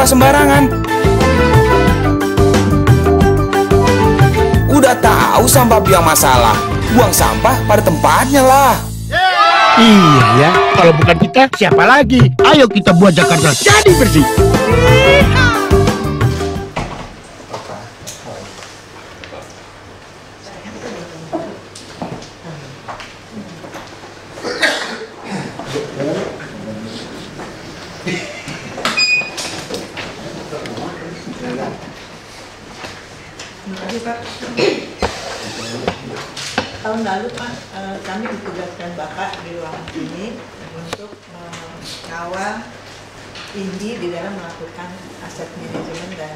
sampah sembarangan. Udah tahu sampah biang masalah, buang sampah pada tempatnya lah. Iya ya, kalau bukan kita, siapa lagi? Ayo kita buat Jakarta jadi bersih. Tahun lalu Pak, kami ditugaskan Bapak di ruang ini untuk mengawal IndII di dalam melakukan aset manajemen dan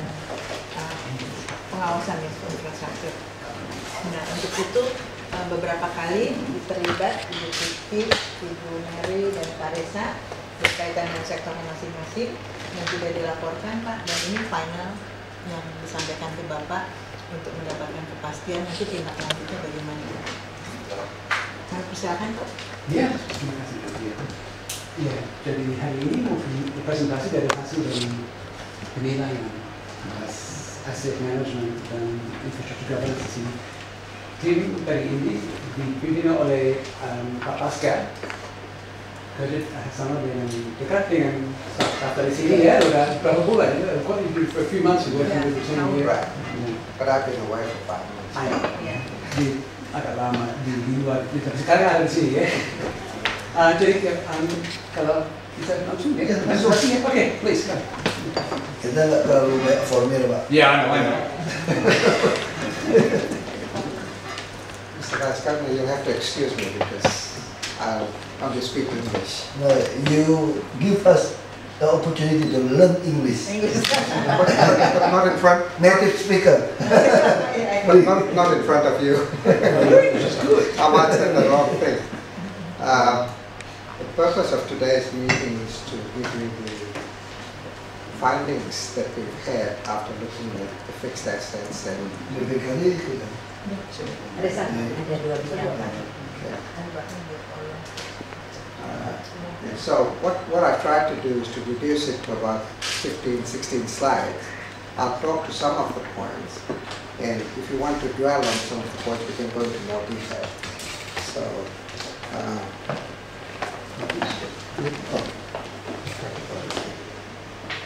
pengawasan infrastruktur. Nah, untuk itu beberapa kali terlibat Ibu Pipi, Ibu Mary, dan Pak Resa berkaitan dengan sektor masing-masing yang sudah dilaporkan Pak, dan ini final yang disampaikan ke Bapak untuk mendapatkan kepastian nanti tindak lanjutnya bagaimana. Saya persilakan Pak. Iya, terima kasih. Iya, jadi hari ini mau presentasi dari hasil dari penilaian aset manajemen dan infrastruktur governance di sini. Tim dari IndII dipimpin oleh Pak Pasca, kerja sama dengan dekat dengan staff dari sini ya, udah berapa bulan ya, quite for a few months ago. But I've been away for 5 months. Di agak lama di luar, tapi sekarang ada di sini ya. Jadi kalau bisa langsung ya, langsung ya. Oke, please come. Kita nggak terlalu banyak formil Pak. Ya, I know. Mr. Vice Governor, you'll have to excuse me because I'll only speak English. No, you give us the opportunity to learn English. But not in front, Native speaker. but not in front of you. I might say the wrong thing. The purpose of today's meeting is to give you the findings that we've had after looking at the fixed assets and Lebih kali kita. Ada satu, ada dua bicara. So what I tried to do is to reduce it to about 15, 16 slides. I'll talk to some of the points, and if you want to dwell on some of the points, we can go into more detail. So,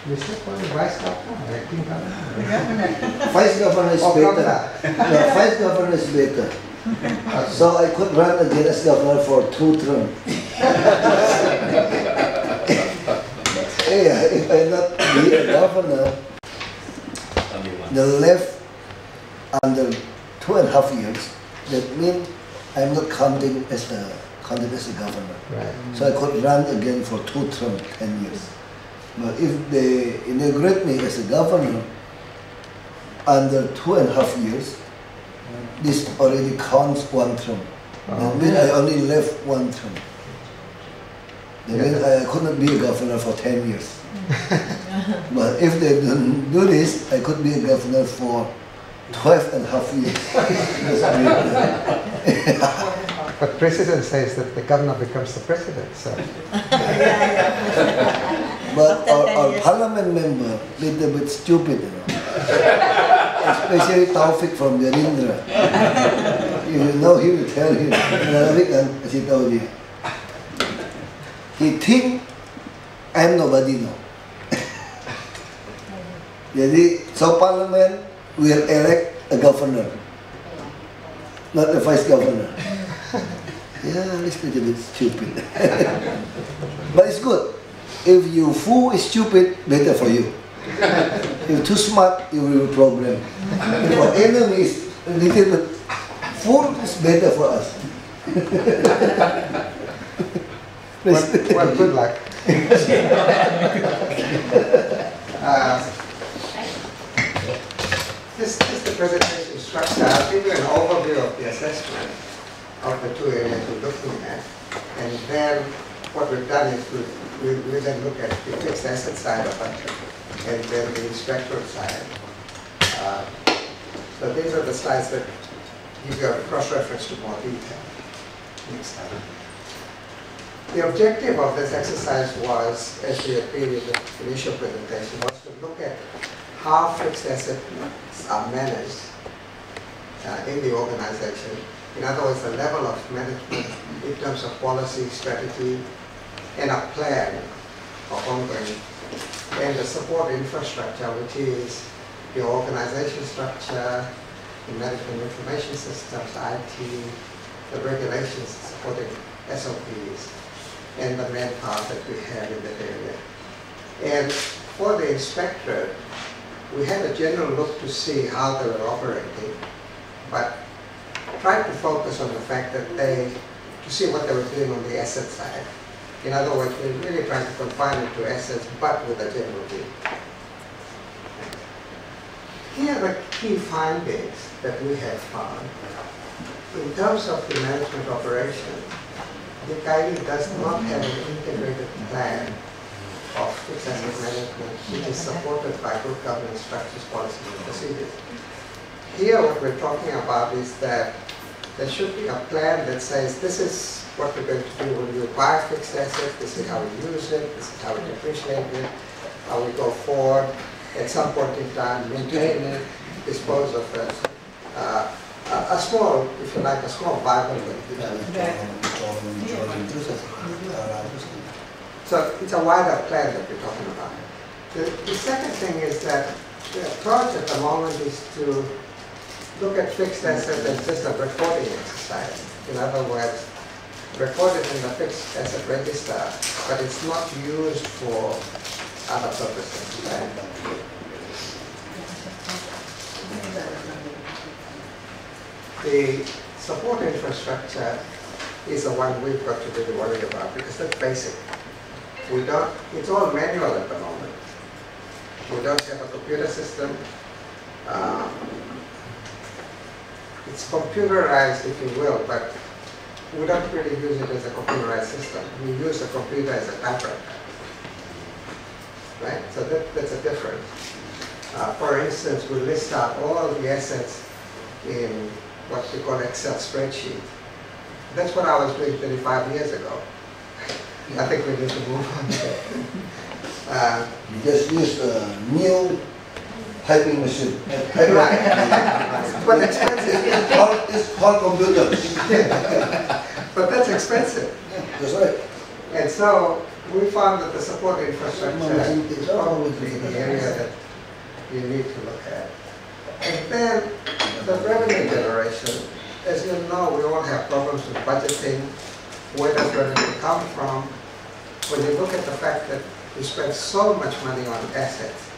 Mr. Vice Governor, acting governor. Vice governor is better. No, vice governor is better. So I could run again as governor for 2 terms. Yeah, if I not be a governor, the left under 2.5 years, that means I'm not counting as a governor. Right. So I could run again for 2 terms, 10 years. But if they inaugurate me as a governor under 2.5 years, this already counts 1 term. That means I only left 1 term. That means I could not be a governor for 10 years. But if they don't do this, I could be a governor for 12.5 years. But President says that the governor becomes the president, so. But our parliament member, little bit stupid, you know. Especially Taufik from Gerindra. If you know him, you tell him. Taufik kan kasih tahu dia. He think I'm nobody now. Jadi, so parliament will elect a governor, not a vice governor. Yeah, it's a little bit stupid. But it's good. If you fool is stupid, better for you. If you're too smart, you will have a problem. If our enemy is a little bit fool, is better for us. Well, good luck. This is the presentation structure. I'll give you an overview of the assessment of the 2 areas we're looking at. And then what we've done is we then look at the fixed asset side of it and then the inspectorate side. So these are the slides that give you a cross-reference to more detail. Next slide. The objective of this exercise was, as we agreed in the initial presentation, was to look at how fixed assets are managed in the organization. In other words, the level of management in terms of policy, strategy, and a plan of ongoing, and the support infrastructure, which is the organization structure, the management information systems, IT, the regulations supporting SOPs, and the manpower that we have in that area. And for the inspectorate, we had a general look to see how they were operating, but tried to focus on the fact that to see what they were doing on the asset side. In other words, we're really trying to confine it to assets, but with a general view. Here are the key findings that we have found. In terms of the management operation, the IndII does not have an integrated plan of fixed asset management, which is supported by good governance structures, policies, and procedures. Here, what we're talking about is that there should be a plan that says, this is what we're going to do when we buy fixed assets, this is how we use it, this is how we depreciate it, how we go forward, at some point in time, maintain it, dispose of it. A small, if you like, a small Bible. So it's a wider plan that we're talking about. The second thing is that the approach at the moment is to look at fixed assets as just a recording exercise. In other words, record it in the fixed asset register, but it's not used for other purposes. Right? The support infrastructure is the one we've got to really worry about because that's basic. It's all manual at the moment. We don't have a computer system. It's computerized, if you will, but we don't really use it as a computerized system. We use the computer as a typewriter. Right? So that's a difference. For instance, we list out all the assets in what we call Excel spreadsheet. That's what I was doing 35 years ago. I think we need to move on there. You just use a new typing machine. Right. But expensive. It's called computer. But that's expensive. That's right. And so we found that the support infrastructure is probably the area that you need to look at. And then the revenue generation. As you know, we all have problems with budgeting. Where does revenue come from? When you look at the fact that we spend so much money on assets,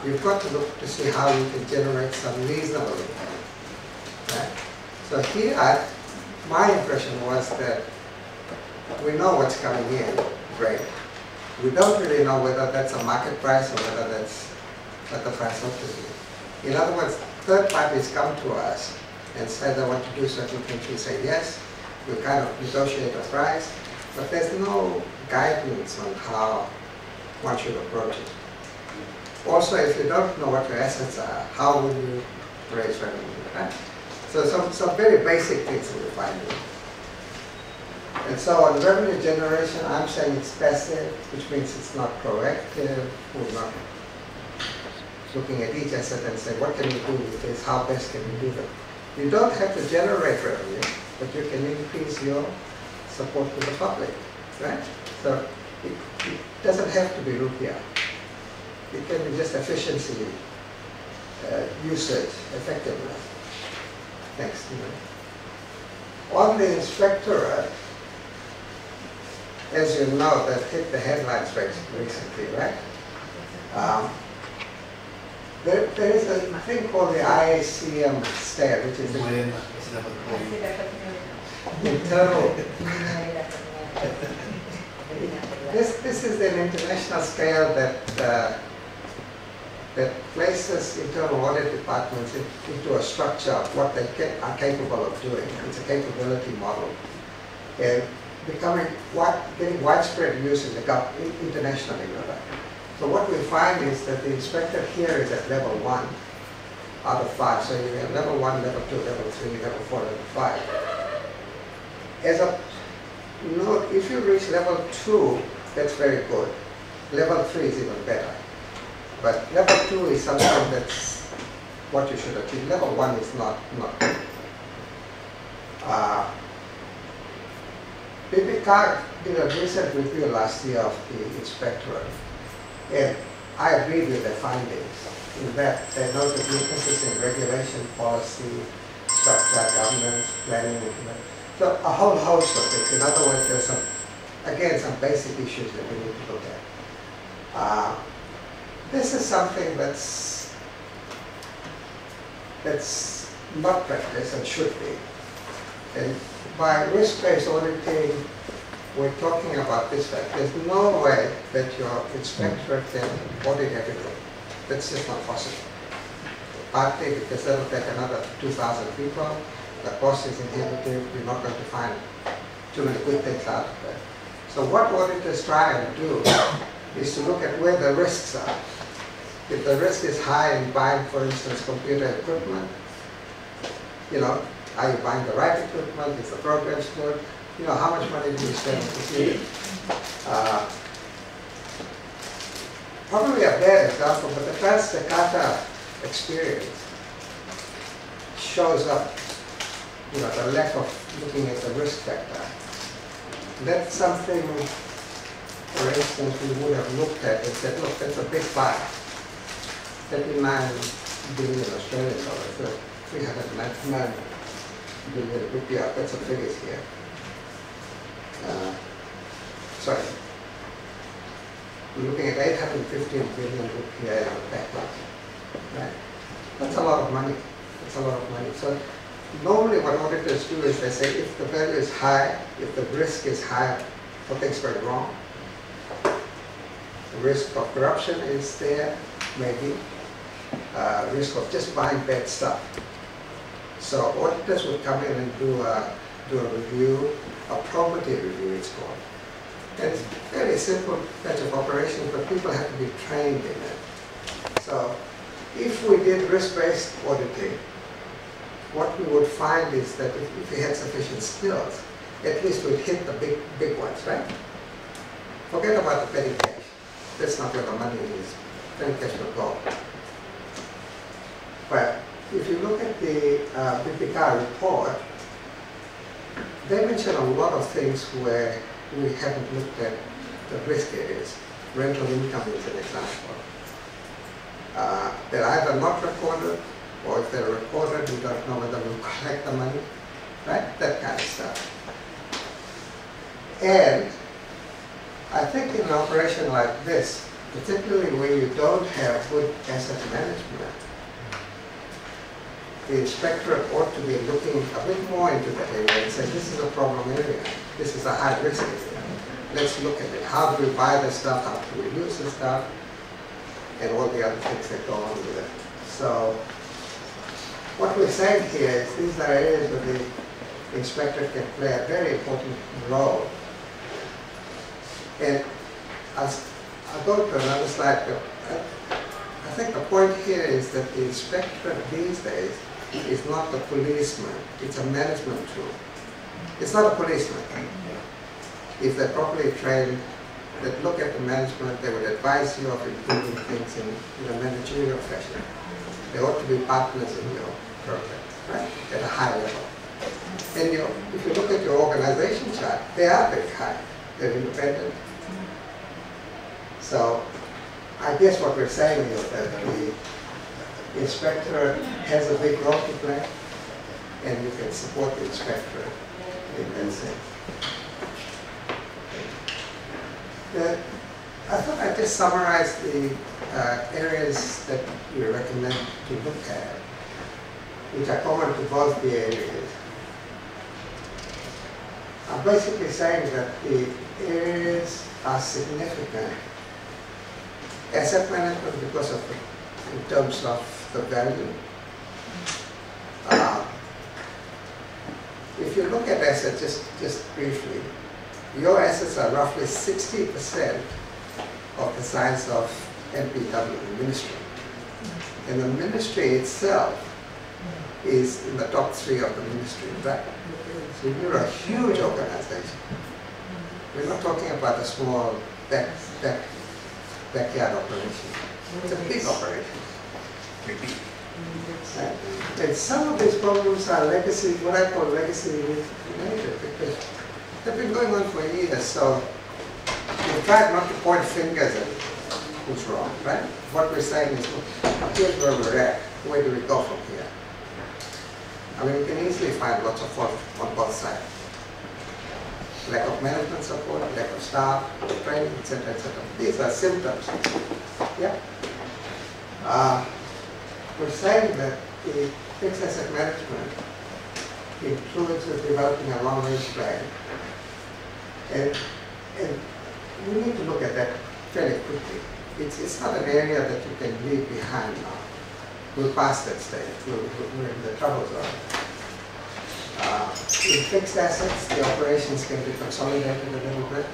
you've got to look to see how you can generate some reasonable income. Right? So here, my impression was that we know what's coming in, great. We don't really know whether that's a market price or whether that's what the price ought to be. In other words, third parties come to us and say they want to do certain things. We say yes, we kind of negotiate a price, but there's no guidance on how one should approach it. Also, if you don't know what your assets are, how will you raise revenue? Right? So some very basic things that we find here. And so on revenue generation, I'm saying it's passive, which means it's not proactive. We're not looking at each asset and say, what can we do with this? How best can we do that? You don't have to generate revenue, but you can increase your support to the public, right? So it doesn't have to be rupiah. It can be just efficiency, usage, effectiveness. Thanks, Stephen. On the inspectorate, as you know, that hit the headlines very recently, right? There is a thing called the IACM scale, which is the internal. This is an international scale that places internal audit departments into a structure of what they are capable of doing. It's a capability model. And getting widespread use in the internationally. So what we find is that the inspector here is at level 1 out of 5. So you have level 1, level 2, level 3, level 4, level 5. As a note, if you reach level 2, that's very good. Level 3 is even better. But level 2 is something that's what you should achieve. Level 1 is not. PPK did a recent review last year of the inspectorate, and I agree with the findings in that they noted weaknesses in regulation, policy, structure, governance, planning, so a whole host of things. In other words, there's some basic issues that we need to look at. This is something that's not practiced and should be. And by risk-based auditing, we're talking about this fact. There's no way that your inspector can audit everything. That's just not possible. Partly because that'll take another 2,000 people. The cost is inhibitive. You're not going to find too many good things out of it. So what auditors try and do is to look at where the risks are. If the risk is high in buying, for instance, computer equipment, are you buying the right equipment? Is the program good? How much money do you spend on computer? Probably a bad example, but the Jakarta experience shows up, the lack of looking at the risk factor. That's something, for instance, we would have looked at and said, look, that's a big buy. 39 billion Australian dollars, 399 billion rupiah, that's the figures here. Sorry. We're looking at 815 billion rupiah in the backlog. Right? That's a lot of money. That's a lot of money. So normally what auditors do is they say if the value is high, if the risk is high, something's going wrong. The risk of corruption is there, maybe. Risk of just buying bad stuff. So auditors would come in and do a review, a probability review it's called. And it's very simple patch of operation, but people have to be trained in it. So if we did risk-based auditing, what we would find is that if we had sufficient skills, at least we'd hit the big ones, right? Forget about the petty cash. That's not where the money is. Petty cash will go. But if you look at the PPK report, they mention a lot of things where we haven't looked at the risk areas. Rental income is an example. They're either not recorded, or if they're recorded, we don't know whether we'll collect the money, right? That kind of stuff. And I think in an operation like this, particularly where you don't have good asset management, the inspectorate ought to be looking a bit more into that area and say, this is a problem area, this is a high risk area. Let's look at it. How do we buy the stuff, how do we use the stuff, and all the other things that go on with it. So what we're saying here is these are areas where the inspector can play a very important role. And I'll go to another slide, but I think the point here is that the inspector these days is not the policeman, it's a management tool. It's not a policeman. If they're properly trained, they'd look at the management, they would advise you of improving things in a managerial fashion. They ought to be partners in your program, right? At a high level. And if you look at your organization chart, they are very high. They're independent. So I guess what we're saying is that the inspector has a big role to play, and you can support the inspector in that sense. I thought I'd just summarize the areas that we recommend to look at, which are common to both the areas. I'm basically saying that the areas are significant. Asset management because of in terms of the value. If you look at assets, just briefly, your assets are roughly 60% of the size of MPW, the ministry. And the ministry itself is in the top 3 of the ministry, right? So you're a huge organization. We're not talking about a small backyard operation. It's a big operation. And some of these problems are legacy, what I call legacy related, because they've been going on for years. So we try not to point fingers at who's wrong, right? What we're saying is, look, here's where we're at. Where do we go from here? I mean, you can easily find lots of fault on both sides. Lack of management support, lack of staff, training, etc., etc. These are symptoms. Yeah. We're saying that the fixed asset management includes developing a long-range plan, and we need to look at that fairly quickly. It's not an area that you can leave behind now. We're past that stage. We're in the trouble zone. In fixed assets, the operations can be consolidated a little bit.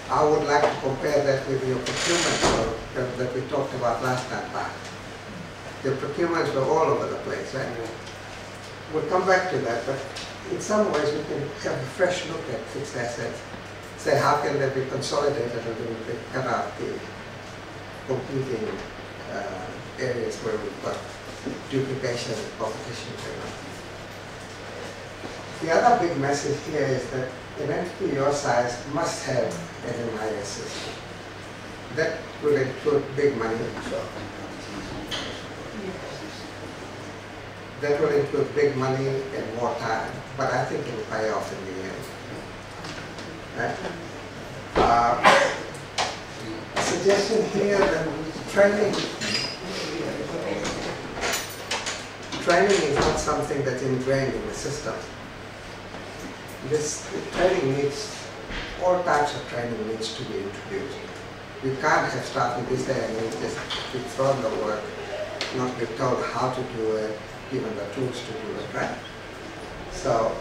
I would like to compare that with your procurement that we talked about last time back. The procurements were all over the place, right? We'll come back to that, but in some ways we can have a fresh look at fixed assets, say how can they be consolidated a little bit, cut out the competing areas where we've got duplication and competition going on. The other big message here is that an entity your size must have an MIS system. That will include big money. That will include big money and more time, but I think it will pay off in the end. Right? A suggestion here that training is not something that's ingrained in the system. This training needs, all types of training needs to be introduced. You can't have staff in this day and age just be thrown the work, not be told how to do it, given the tools to do it, right? So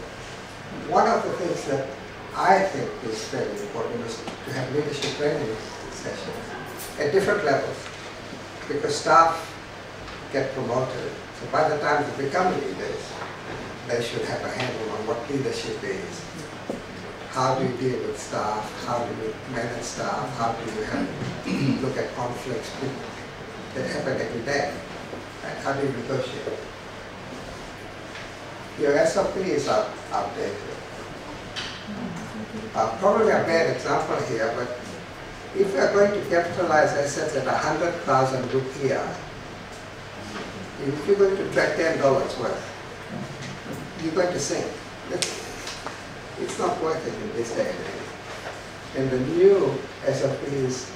one of the things that I think is very important is to have leadership training sessions at different levels, because staff get promoted. So by the time they become leaders, they should have a handle on what leadership is. How do you deal with staff? How do you manage staff? How do you look at conflicts that happen every day? And how do you negotiate? Your SOP is outdated. Probably a bad example here, but if we are going to capitalize assets at 100,000 rupiah, if you're going to track $10 worth, you're going to sink. It's not worth it in this day and age. And the new SOPs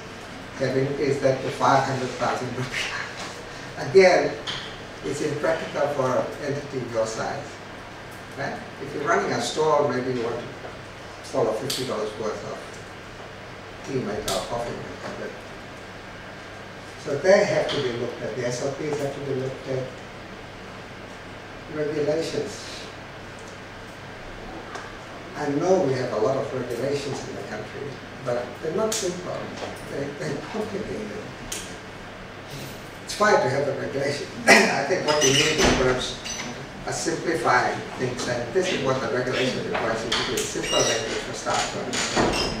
have increased that to 500,000 rupiah. Again, it's impractical for an entity your size. Right? If you're running a store, maybe you want to follow $50 worth of tea maker or coffee maker. So they have to be looked at. The SOPs have to be looked at. Regulations. I know we have a lot of regulations in the country, but they're not simple. They're complicated. It's fine to have a regulation. I think what we need is perhaps a simplifying things, and this is what the regulation requires you to do, simple language for staff to understand.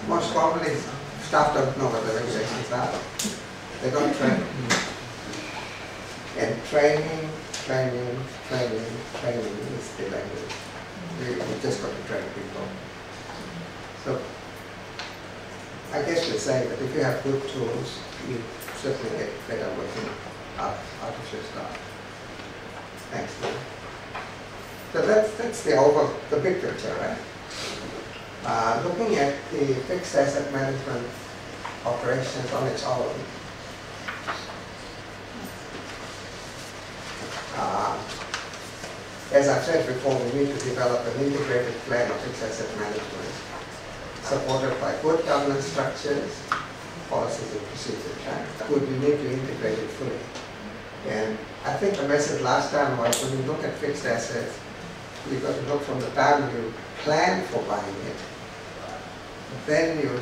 Most commonly, staff don't know what the regulations are. They don't train. And training is the language. We just got to train people. So I guess we're saying that if you have good tools, you certainly get better working out of your staff. Thanks, Steve. So that's the big picture, right? Looking at the fixed asset management operations on its own, as I've said before, we need to develop an integrated plan of fixed asset management, supported by good governance structures, policies and procedures. Right? We need to integrate it fully. And I think the message last time was when you look at fixed assets, you've got to look from the time you plan for buying it, then you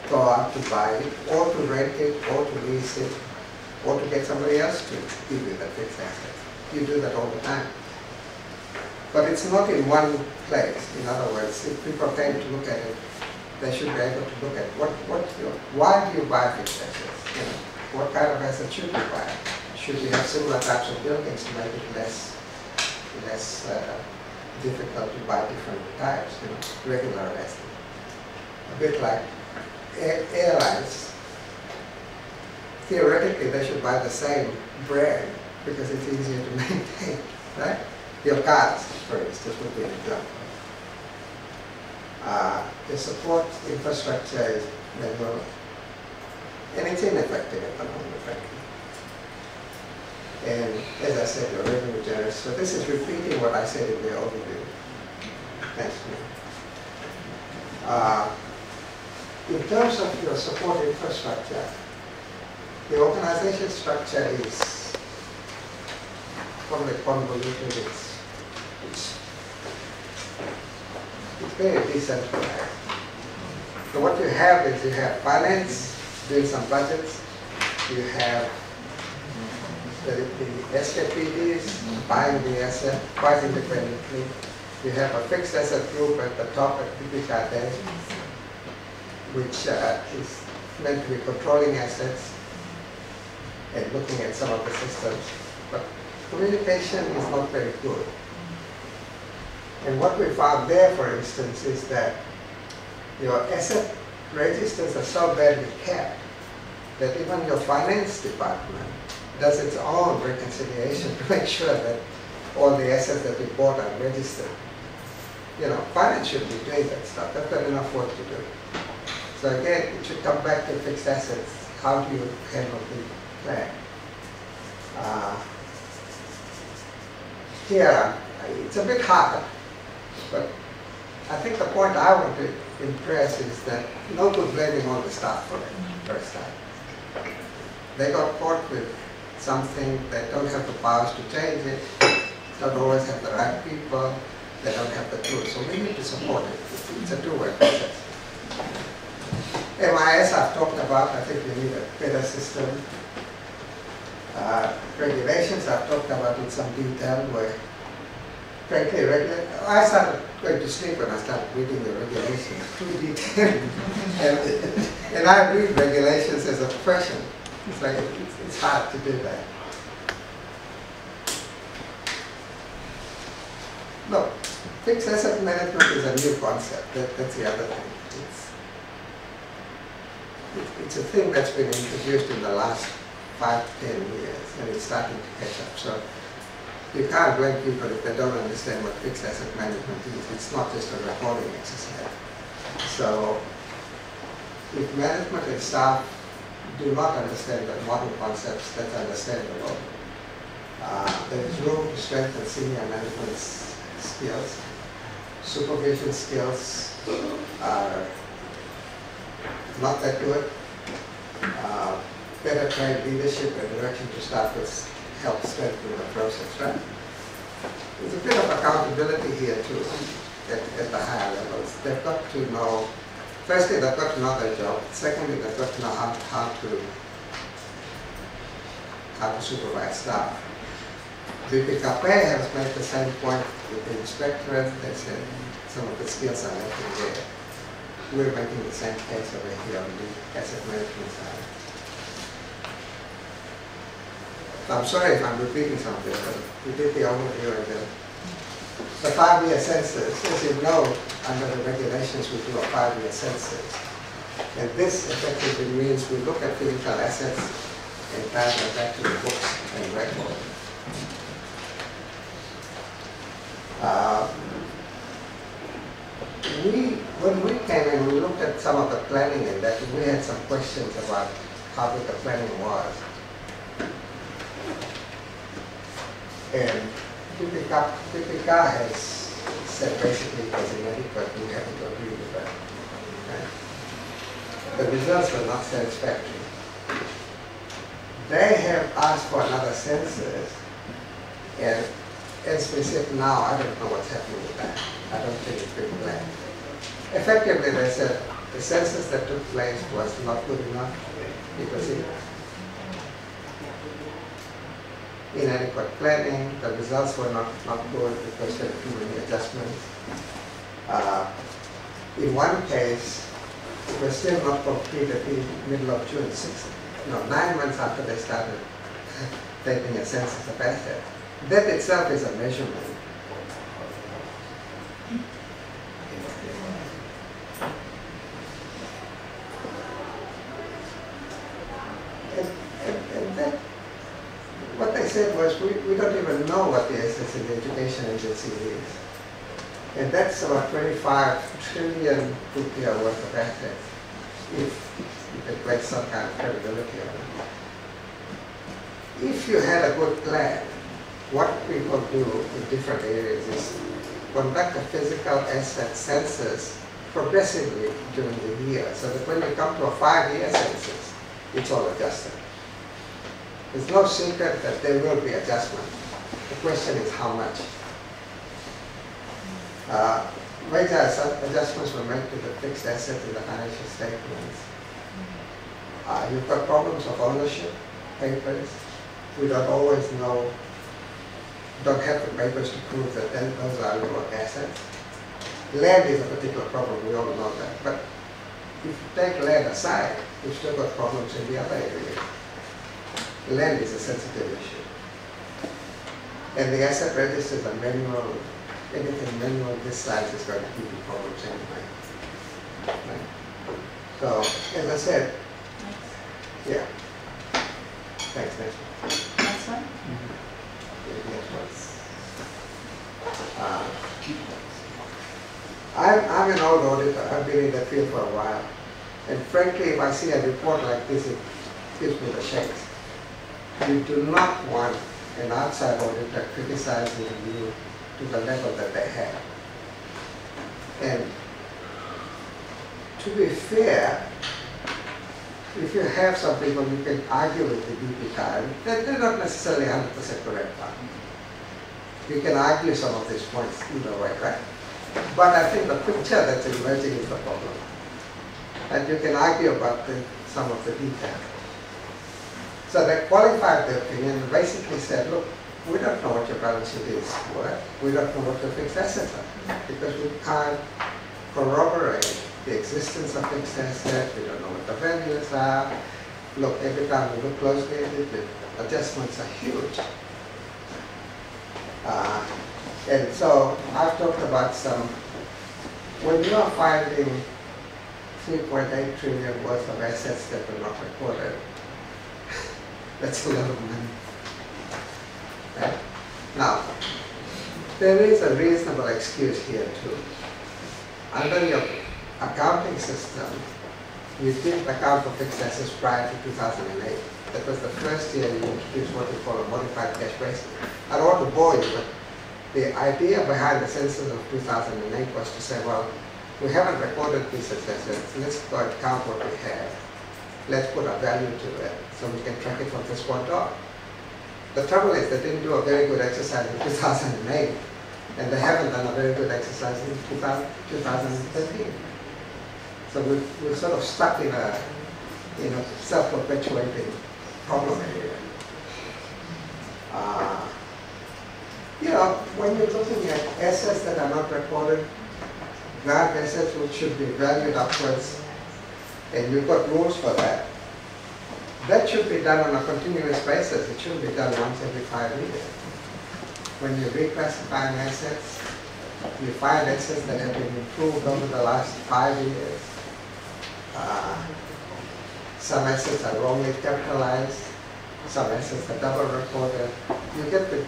go out to buy it, or to rent it, or to lease it, or to get somebody else to give you that fixed asset. You do that all the time. But it's not in one place. In other words, if people tend to look at it they should be able to look at why do you buy fixed assets? You know, what kind of assets should you buy? Should we have similar types of buildings to make it less difficult to buy different types, you know, regular assets? A bit like airlines. Theoretically, they should buy the same brand because it's easier to maintain, right? Your cars, for instance, would be an example. The support infrastructure is never, and it's ineffective at the moment, frankly. And as I said, your revenue generous. So this is repeating what I said in the overview. Thanks. In terms of your support infrastructure, the organization structure is probably convoluted. It's very decentralized. So what you have is you have finance doing some budgets, you have the SKPDs buying the asset quite independently, you have a fixed asset group at the top at Kegiatan, which is meant to be controlling assets and looking at some of the systems. But communication is not very good. And what we found there, for instance, is that your asset registers are so badly kept that even your finance department does its own reconciliation to make sure that all the assets that we bought are registered. You know, finance should be doing that stuff. They've got enough work to do. So again, it should come back to fixed assets. How do you handle the plan? Here, it's a bit harder, but I think the point I want to impress is that no good blaming all the staff for it first time. They got caught with something, they don't have the powers to change it, don't always have the right people, they don't have the tools. So we need to support it. It's a two-way process. MIS I've talked about, I think we need a better system. Regulations I've talked about in some detail where, frankly, I started going to sleep when I started reading the regulations too detailed. and I read regulations as a profession. It's like, it's hard to do that. Look, fixed asset management is a new concept. That's the other thing. It's a thing that's been introduced in the last 5 to 10 years, and it's starting to catch up. So you can't blame people if they don't understand what fixed asset management is. It's not just a reporting exercise. So if management and staff do not understand the modern concepts, that's understandable. There is room to strengthen senior management skills. Supervision skills are not that good. Better trained leadership and direction to start with help strengthen the process, right? There's a bit of accountability here too at the higher levels. They've got to know, firstly, they've got to know their job. Secondly, they've got to know how to supervise staff. BPKP has made the same point with the inspectorate. They said some of the skills are lacking there. We're making the same case over here on the asset management side. So I'm sorry if I'm repeating something, but we did the overview and the 5-year census. As you know, under the regulations, we do a 5-year census. And this effectively means we look at physical assets and tie them back to the books and record. When we came in, we looked at some of the planning and that we had some questions about how good the planning was. And PPK has said basically it was inadequate. We happen to agree with that. Okay. The results were not satisfactory. They have asked for another census, and as we said now, I don't know what's happening with that. I don't think it's been planned. Effectively, they said the census that took place was not good enough because it inadequate planning, the results were not good because there were too many adjustments. In one case, It was still not completed in the middle of June, 9 months after they started taking a census of assets. That itself is a measurement. And that, what they said was, we don't even know what the assets in the education agency is. And that's about 25 trillion rupiah worth of assets, if you could place some kind of credibility on it. If you had a good plan, what people do in different areas is conduct a physical asset census progressively during the year, so that when you come to a 5-year census, it's all adjusted. There's no secret that there will be adjustment. The question is how much. Major adjustments were made to the fixed assets in the financial statements. You've got problems of ownership, papers. We don't always know, don't have the papers to prove that those are your assets. Land is a particular problem, we all know that. But if you take land aside, you've still got problems in the other areas. Land is a sensitive issue. And the asset registers are manual. Anything manual this size is going to give you problems anyway. Right? So, as I said, yeah. Thanks, next one. Next one? I'm an old auditor. I've been in that field for a while. And frankly, if I see a report like this, it gives me the shakes. You do not want an outside auditor criticizing you to the level that they have. And to be fair, if you have some people you can argue with the DP card, they're not necessarily 100% correct. You can argue some of these points either way, right? But I think the picture that's emerging is the problem. And you can argue about some of the details. So they qualified the opinion and basically said, look, we don't know what your balance sheet is worth. We don't know what your fixed assets are because we can't corroborate the existence of fixed assets. We don't know what the values are. Look, every time we look closely at it, the adjustments are huge. And so I've talked about some, when you are finding 3.8 trillion worth of assets that were not recorded, that's a lot of money. Right? Now, there is a reasonable excuse here too. Under your accounting system, you did account for fixed assets prior to 2008. That was the first year you introduced what we call a modified cash basis. I don't want to bore you, but the idea behind the census of 2008 was to say, well, we haven't recorded these assets, let's go and count what we have. Let's put a value to it so we can track it from this point on. The trouble is they didn't do a very good exercise in 2008, and they haven't done a very good exercise in 2013. So we're sort of stuck in a self-perpetuating problem area. When you're looking at assets that are not recorded, grant assets which should be valued upwards, and you've got rules for that, that should be done on a continuous basis. It shouldn't be done once every 5 years. When you're reclassifying assets, you find assets that have been improved over the last 5 years. Some assets are wrongly capitalized, some assets are double recorded. You get the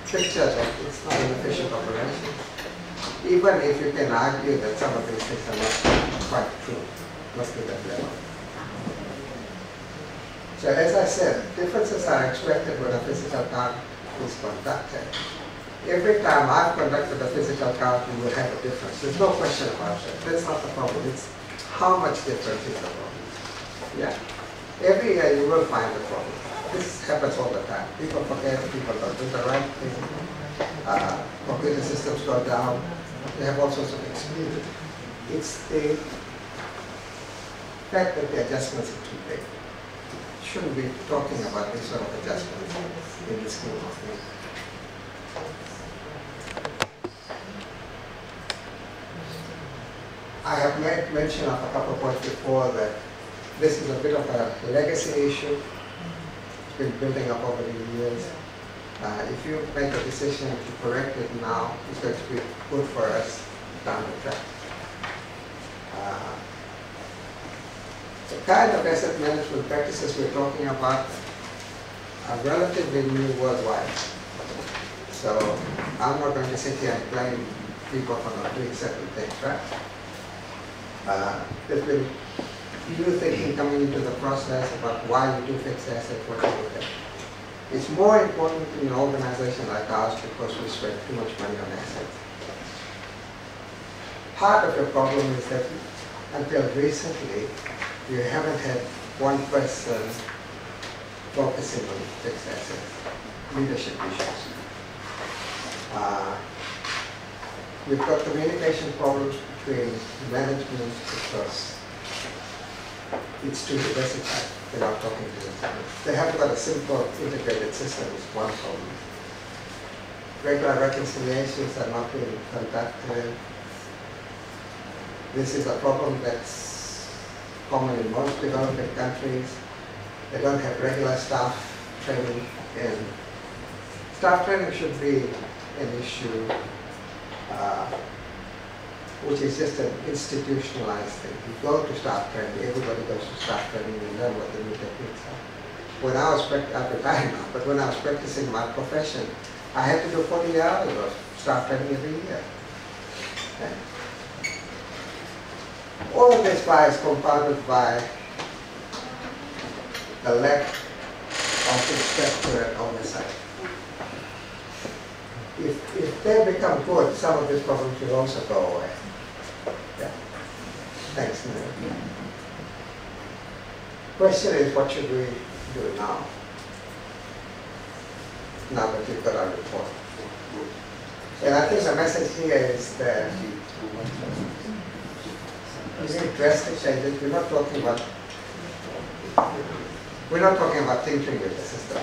picture that it's not an efficient operation. Even if you can argue that some of these things are not quite true, not to that level. So as I said, differences are expected when a physical count is conducted. Every time I've conducted a physical count, you will have a difference. There's no question about it. That's not the problem. It's how much difference is the problem. Yeah. Every year you will find a problem. This happens all the time. People forget, people don't do the right thing. Computer systems go down. They have all sorts of excuses. It's the fact that the adjustments are too big. Shouldn't be talking about this sort of adjustments in the scheme of things. I have made mention of a couple of points before that this is a bit of a legacy issue. It's been building up over the years. If you make a decision to correct it now, it's going to be good for us down the track. The kind of asset management practices we're talking about are relatively new worldwide. So I'm not going to sit here and blame people for not doing certain things, right? There's been new thinking coming into the process about why you do fixed assets, what you do. It's more important in an organization like ours because we spend too much money on assets. Part of the problem is that until recently, you haven't had one person focusing on fixed assets, leadership issues. We've got communication problems between management because it's too diversified. They're not talking to each other. They haven't got a simple integrated system, is one problem. Regular reconciliations are not being conducted. This is a problem that's common in most developing countries. They don't have regular staff training, and staff training should be an issue which is just an institutionalized thing. You go to staff training, everybody goes to staff training and learn what the new techniques are. When I was I'm retired now, but when I was practicing my profession, I had to do 40 hours of staff training every year. Okay? All of this is compounded by the lack of structure and oversight. If they become good, some of these problems will also go away. Yeah. Thanks, Mary. Question is, what should we do now? Now that you've got our report. And I think the message here is that you need drastic changes. We're not talking about tinkering with the system.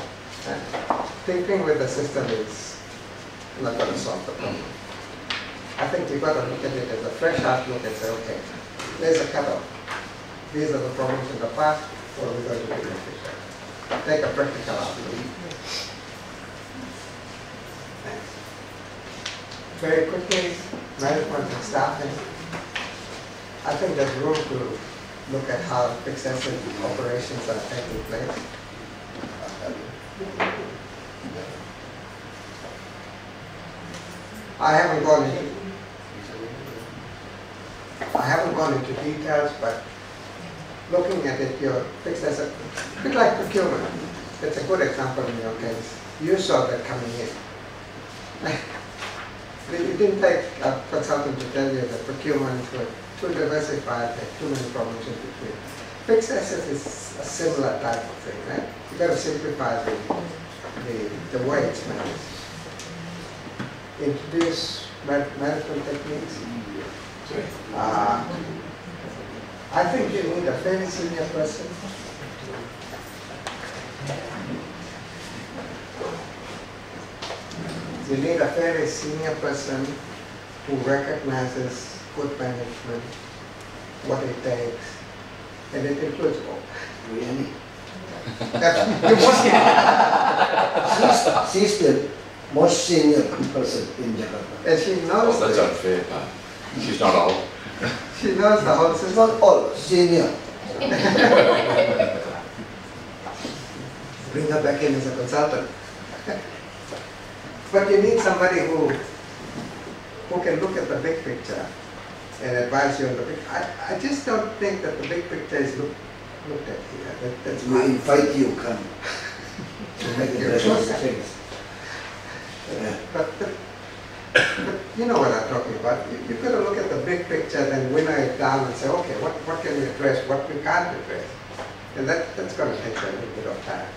Tinkering with the system is not going to solve the problem. I think you've got to look at it as a fresh outlook and say, okay, there's a cutoff. These are the problems in the past, what are we going to do in the future? Take a practical outlook. Thanks. Very quickly, management and staffing. I think there's room to look at how fixed asset operations are taking place. I haven't gone into details, but looking at it, your fixed asset, a bit like procurement. That's a good example in your case. You saw that coming in. It didn't take a consultant to tell you that procurement were too diversified, had too many problems in between. Fixed assets is a similar type of thing, right? You've got to simplify the way it's managed. Introduce management techniques. I think you need a very senior person. You need a very senior person who recognizes good management, what it takes, and it includes all. Really? She's the most senior person in Jakarta. And she knows. Oh, that's unfair. She's not old. She knows the whole system. Not all, senior. Bring her back in as a consultant. But you need somebody who can look at the big picture and advise you on the big. I just don't think that the big picture is looked at here. That's we invite you come to make a things. But you know what I'm talking about. You've got to look at the big picture, then winnow it down and say, okay, what can we address, what we can't address. And that's going to take a little bit of time.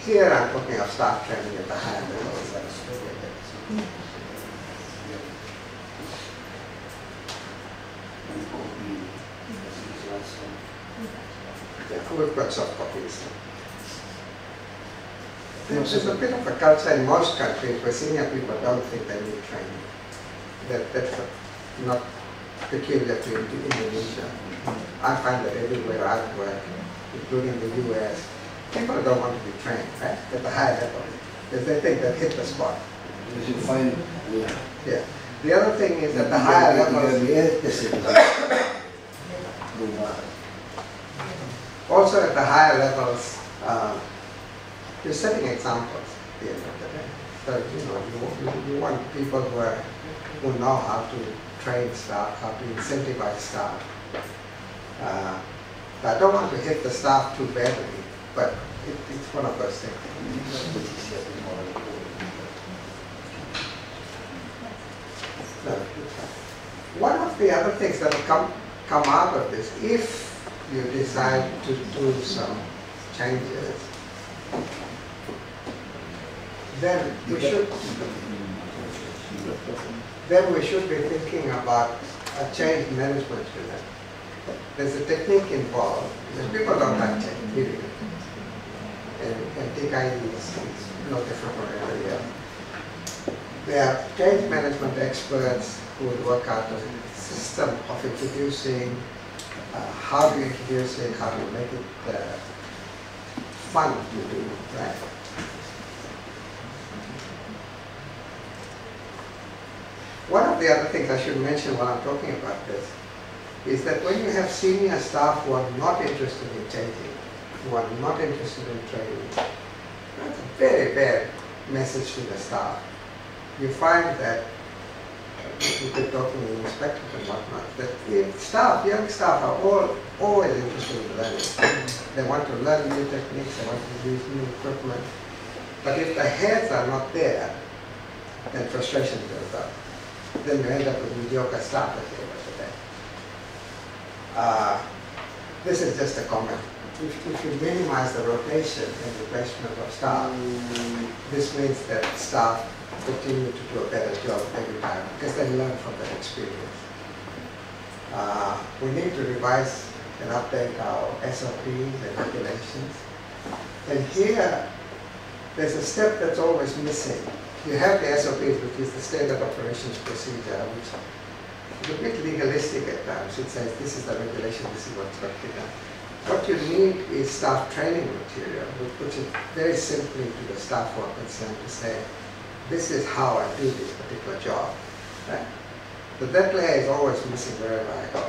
Here I'm talking of staff training at the higher levels. Yeah, we've got soft copies. There's a bit of a culture in most countries where senior people don't think they need training. That's not peculiar to Indonesia. I find that everywhere I work, including the US, people don't want to be trained, right? At the high level, because they think they've hit the spot. You find, Yeah. The other thing is at the higher levels, also at the higher levels, you're setting examples at the end of the day. So, you want people who know how to train staff, how to incentivize staff. I don't want to hit the staff too badly, but it's one of those things. One of the other things that will come out of this, if you decide to do some changes, then we should be thinking about a change management unit. There's a technique involved, because people don't like change, really. And IndII is no different from everybody else. There are change management experts who would work out a system of introducing, how to introduce it, how to make it fun to do, right? One of the other things I should mention while I'm talking about this is that when you have senior staff who are not interested in changing, who are not interested in training, that's a very bad message to the staff. You find that, we've been talking to inspectors and whatnot, that young staff are always interested in learning. They want to learn new techniques, they want to use new equipment. But if the heads are not there, then frustration builds up. Then you end up with mediocre staff at the end of the day. This is just a comment. If you minimize the rotation and replacement of staff, this means that staff continue to do a better job every time because they learn from that experience. We need to revise and update our SOPs and regulations. And here, there's a step that's always missing. You have the SOPs, which is the Standard Operations Procedure, which is a bit legalistic at times. It says, this is the regulation, this is what's got to be done. What you need is staff training material, which puts it very simply to the staff who are concerned to say, this is how I do this particular job. Right? So that layer is always missing wherever I go.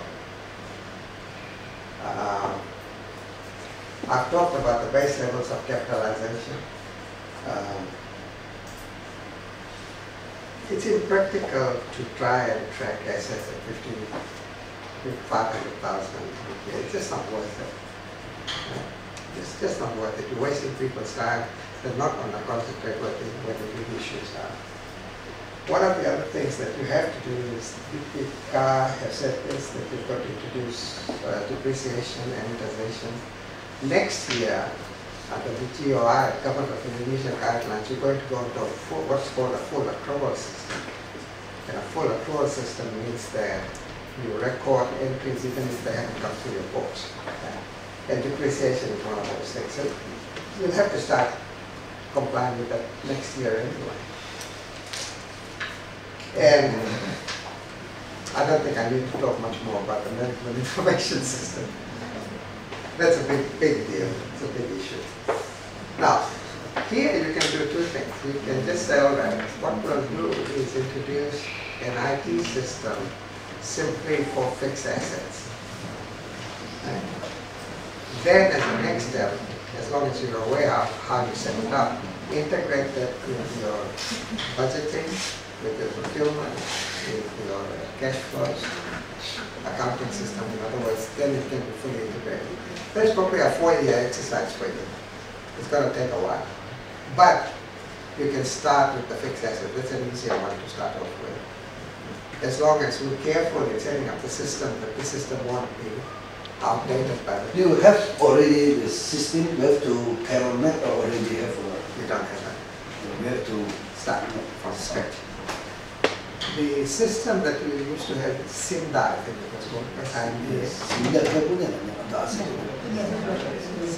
I've talked about the base levels of capitalization. It's impractical to try and track assets at 500,000. It's just not worth it. It's just not worth it. You're wasting people's time. They're not going to concentrate where the big issues are. One of the other things that you have to do is, have said this, that you've got to introduce depreciation and amortization. Next year, under the GOI, Government of Indonesia guidelines, you're going to go into what's called a full accrual system. And a full accrual system means that you record entries even if they haven't come through your books. And depreciation is one of those things. So you'll have to start complying with that next year anyway. And I don't think I need to talk much more about the management information system. That's a big deal. It's a big issue. Now, here you can do two things. You can just say, all right, what we'll do is introduce an IT system simply for fixed assets. Right? Then as the next step, as long as you're aware of how you set it up, integrate that with your budgeting, with your procurement, with your cash flows, accounting system, in other words, then it can be fully integrated. That's probably a 4-year exercise for you. It's going to take a while. But you can start with the fixed asset. That's an easier one to start off with. As long as we're careful in setting up the system, that the system won't be outdated by the... You have already the system, you have to Caronet or already have one? You don't have that. We have to start from scratch. The system that we used to have is IndII, I think it was called for time years. IndII punya ada Aset.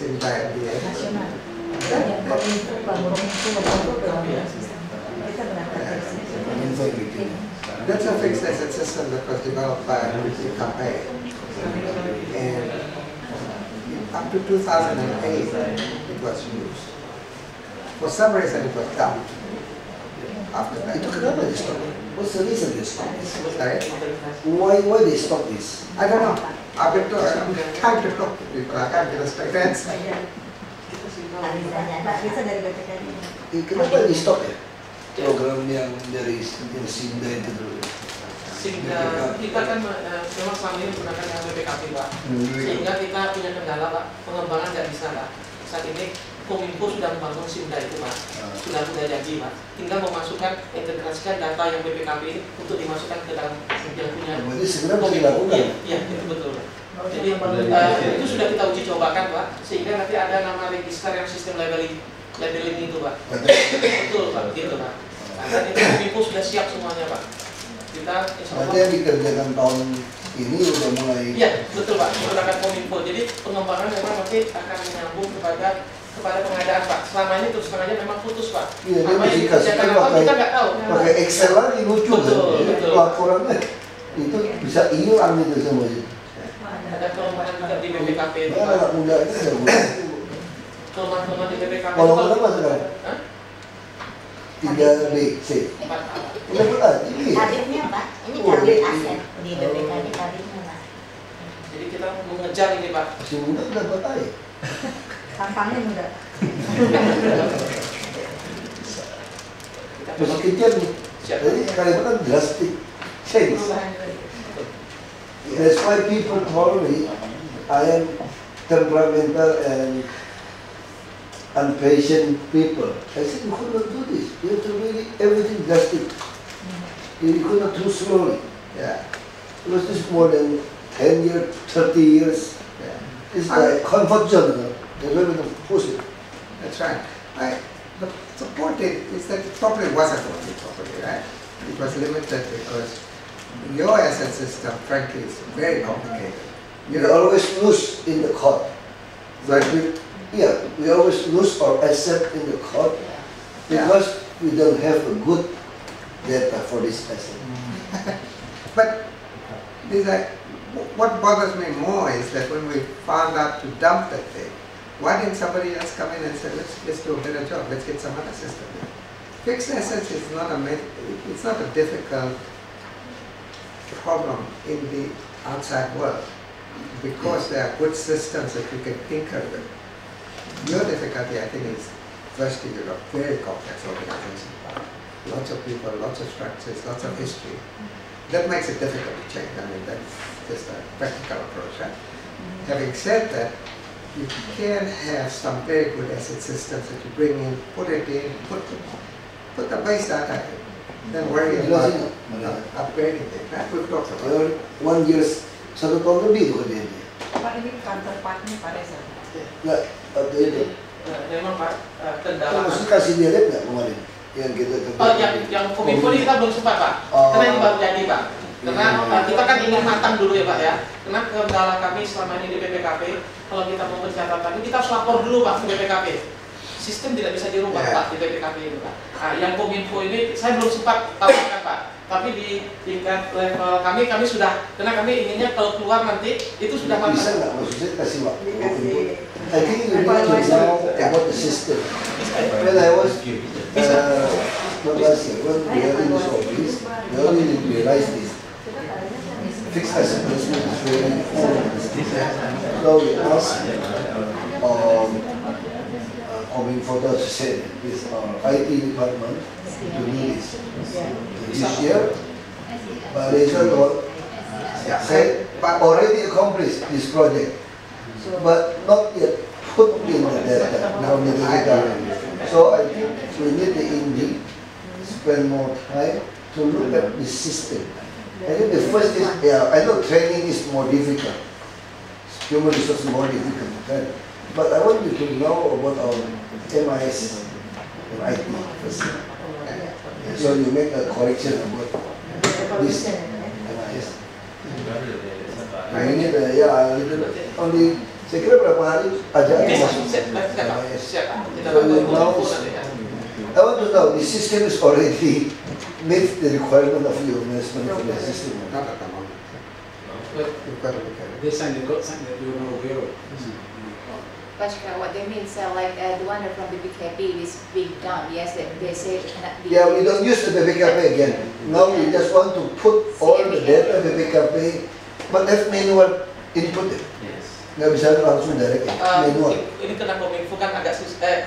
IndII. That's a fixed asset system that was developed by the campaign. And up to 2008, it was used. For some reason, it was dumped. After that. Itu kenapa di stop? What's the reason they stop this? Sorry? Why they stop this? I don't know. I've been trying to talk to people. I can't get a straight answer. Kenapa di stop ya? Program yang dari Sinda itu dulu. Sehingga kita kan memang selama ini menggunakan yang BPKP Pak. Sehingga kita punya kendala Pak, pengembangan nggak bisa Pak. Saat ini Kominfo sudah membangun Sinda itu Pak, sudah jadi Pak. Tinggal memasukkan, integrasikan data yang BPKP ini untuk dimasukkan ke dalam yang punya. Jadi sebenarnya mau dilakukan? Iya, itu betul. Jadi itu sudah kita uji cobakan Pak, sehingga nanti ada nama register yang sistem labeling itu Pak. Betul Pak, gitu Pak. Dan itu Kominfo sudah siap semuanya Pak. Kita nanti yang dikerjakan tahun ini udah mulai. Iya, betul Pak, menggunakan Kominfo. Jadi pengembangan memang nanti akan menyambung kepada pengadaan Pak. Selama ini terus terang aja memang putus Pak. Iya, dia mesti kasih kita nggak tahu. Pakai Excel lagi lucu betul, kan? Betul. Laporannya itu bisa hilang gitu semuanya. Ada kelemahan juga di BPKP itu Pak. Anak muda itu nggak boleh. Kelemahan di BPKP. Kalau berapa sekarang? 3B, C. Udah berat, ini. Tarifnya Pak, ini tarif aset di BPKP tarifnya Pak. Jadi kita mengejar ini Pak. Si muda udah berat ya. Tampangnya muda. Masih kecil nih. Jadi Kalimantan drastic change. That's why people told me I am temperamental and impatient people. I said you could not do this. You have to really everything drastic. You could not do slowly. Yeah. Because this is more than 10 years, 30 years. Yeah. It's like comfort zone. They're going to push it. That's right. The supported is that it probably wasn't working properly, right? It was limited because your asset system, frankly, is very complicated. We always lose in the court. But we always lose our asset in the court because we don't have a good data for this asset. But what bothers me more is that when we found out to dump that thing, why didn't somebody else come in and say, let's do a better job, let's get some other system in. Fixed assets is not a difficult problem in the outside world because there are good systems that you can tinker with. Your difficulty, I think, is firstly you're a very complex organization. Lots of people, lots of structures, lots of history. That makes it difficult to change. I mean, that's just a practical approach, right? Having said that, you can have some very good asset systems that you bring in, put it in, put the base data in, then worry about upgrading it. Right? We've talked about it. 1 year, 1 tahun lebih itu kerjanya. Pak, ini kantor partnya Pak Reza. Nggak, waktu itu. Memang Pak, kendala. Maksudnya kasih dia lihat nggak kemarin? Yang kita yang Kominfo ini kita belum sempat Pak, karena ini baru jadi Pak. Karena kita kan ingin matang dulu ya Pak ya. Karena kendala kami selama ini di BPKP, kalau kita mau pencatatan, kita harus lapor dulu Pak ke BPKP. Sistem tidak bisa dirubah Pak di BPKP ini Pak. Nah, yang Kominfo ini saya belum sempat tawarkan Pak. Tapi di tingkat level kami sudah, karena kami inginnya kalau keluar nanti itu sudah matang. Bisa nggak maksudnya kasih waktu? I think you need to know about the system. When I was when we are in this office, we only realize this. Fixed asset management is very important. So we ask Kominfo to say this IT department to do this year. But result said already accomplished this project, but not yet put in the data. So I think we need the IndII spend more time to look at the system. I think the first is, I know training is more difficult. Human resource is more difficult to train. But I want you to know about our MIS and IT first. So you make a correction about this MIS. I need only Saya kira berapa hari aja masuk. Siap. I want to know, the system is already meet the requirement of your management for the system. Not at the moment. You've got to look at it. This time they've got something that you're not aware of. But what they mean, so like the one from the BKP is being done. Yes, they say it cannot be. Yeah, we don't use the BPKP again. Now we just want to put all the data BPKP, but have manual input. Nggak bisa langsung direct manual. Ini kena kominfo kan agak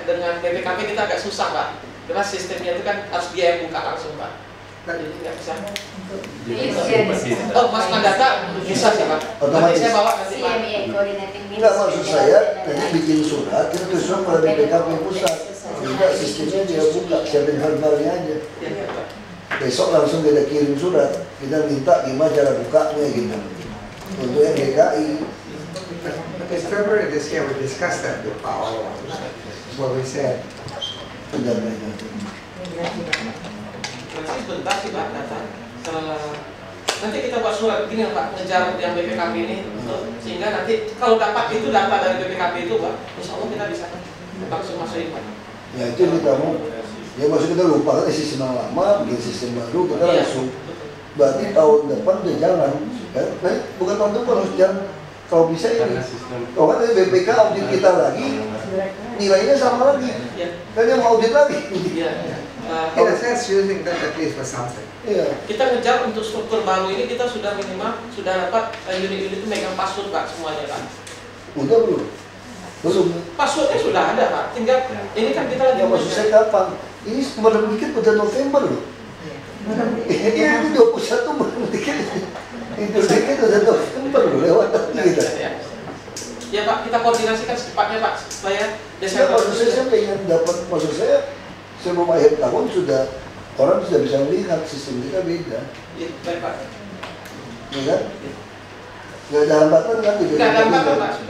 dengan BPKP kita agak susah Pak, karena sistemnya itu kan harus dia yang buka langsung Pak. Jadi nggak bisa. Oh, masukkan data bisa sih Pak. Nanti saya bawa nanti Pak. Nggak, maksud saya nanti bikin surat, kita tulis surat pada BPKP pusat. Tidak, sistemnya dia buka, siapin verbalnya aja. Besok langsung kita kirim surat, kita minta gimana cara bukanya gitu. Untuk yang DKI. In February this year, we discussed that with Pak Olo, where we said, Nanti sebentar sih Pak data. Nanti kita buat surat gini Pak, ngejar yang BPKP ini, sehingga nanti kalau dapat itu data dari BPKP itu Pak, insya Allah kita bisa langsung masukin Pak. Ya itu kita mau. Ya maksud kita lupa kan sistem yang lama, bikin sistem baru, kita langsung. Berarti tahun depan udah jalan, kan? Nah, bukan tahun depan harus jalan. Kalau bisa ini, kalau kan BPK audit kita lagi, nilainya sama lagi, kan dia mau audit lagi. in a sense, using that at least for something. Kita ngejar untuk struktur baru ini kita sudah minimal sudah dapat unit-unit itu megang password Pak semuanya Pak. Udah belum? Belum. Passwordnya sudah ada Pak. Tinggal ini kan kita lagi. Ya maksud saya kapan? Ini baru dikit udah November loh. Ini 21 baru dikit. Itu dikit udah November loh lewat kita. Ya Pak, kita koordinasikan secepatnya Pak supaya Desember. Maksud saya pengen dapat, maksud saya sebelum akhir tahun sudah orang sudah bisa melihat sistem kita beda. Iya, baik Pak. Ya kan? Nggak ada hambatan kan? Nggak ada hambatan Pak.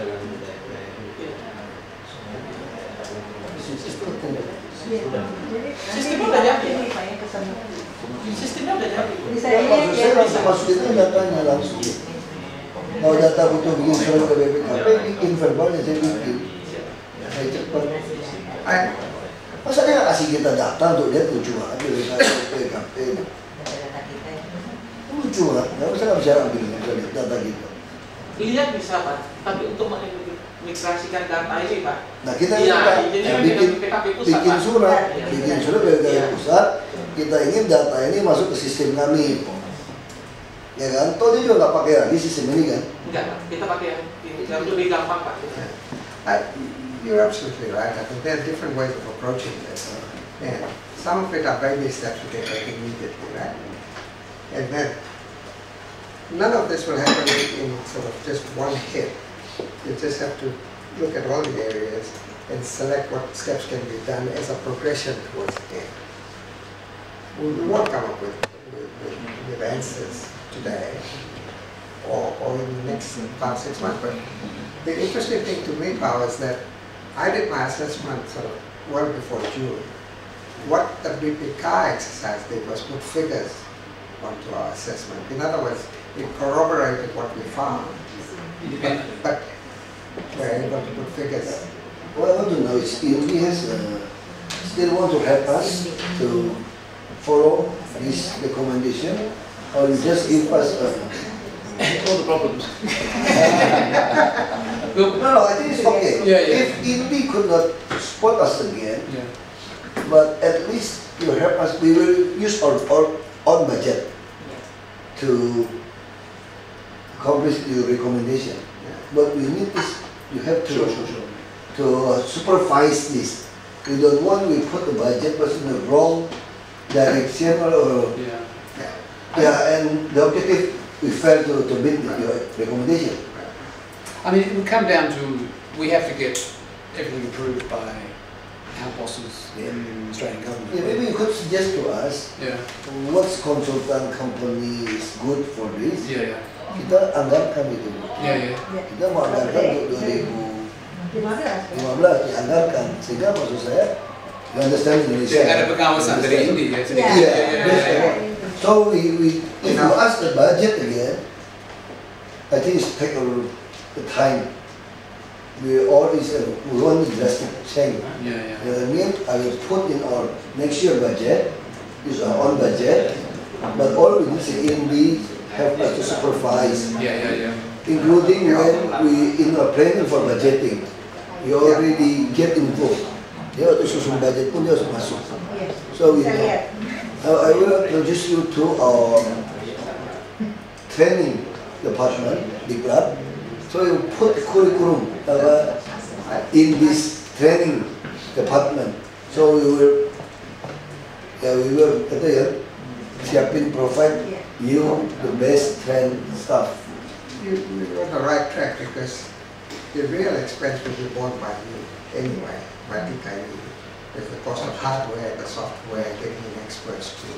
Sistemnya udah jadi. Sistemnya udah jadi. Ya, maksud saya langsung masukin datanya langsung. Kalau data butuh bikin surat ke BPKP, bikin verbalnya saya bikin. Saya cepat. Masa dia nggak kasih kita data untuk dia lucu banget BPKP. Lucu banget, nggak bisa ambil data kita. Lihat bisa Pak, tapi untuk mengintegrasikan data ini Pak. Nah kita bikin surat BPKP pusat. Kita ingin data ini masuk ke sistem kami, ya kan? Toh dia juga nggak pakai lagi sistem ini kan? Enggak, kita pakai yang ini lebih gampang Pak. You're absolutely right. I think there are different ways of approaching this. And some of it are baby steps we can take immediately, right? And then none of this will happen in sort of just one hit. You just have to look at all the areas and select what steps can be done as a progression towards the end. We won't come up with answers today or in the next 5-6 months, but the interesting thing to me, Pao, is that I did my assessment sort of well before June. What the BPK exercise did was put figures onto our assessment. In other words, it corroborated what we found, but we're able to put figures. What I want to know is if he has still want to help us to follow this recommendation, or you just give us all the problems. No, I think it's okay. If IndII could not spot us again, but at least you help us, we will use our own budget to accomplish your recommendation. But we need this, you have to, to supervise this. We don't want we put the budget was in the wrong direction or and the objective we fail to meet your recommendation. I mean, it would come down to we have to get everything approved by our bosses in the Australian government. Yeah, maybe you could suggest to us what consultant company is good for this. Kita anggarkan itu. Kita mau anggarkan untuk 2015 dianggarkan, sehingga maksud saya you understand Indonesia. Ada pengawasan dari IndII ya. So if you ask the budget again, I think it's take the time we always we want a drastic change. Yeah. You know what I mean? I will put in our next year budget, is our own budget, but all we need is IndII help us to supervise. Yeah. Including when we in our planning for budgeting, we already get involved. Dia waktu susun budget pun dia harus masuk. So we know. I will introduce you to our training department, the club. So you put curriculum in this training department. So we will siapin provide you the best trained staff. You're on the right track because the real expense will be borne by you anyway, by IndII. There's the cost of hardware, the software, getting in experts too.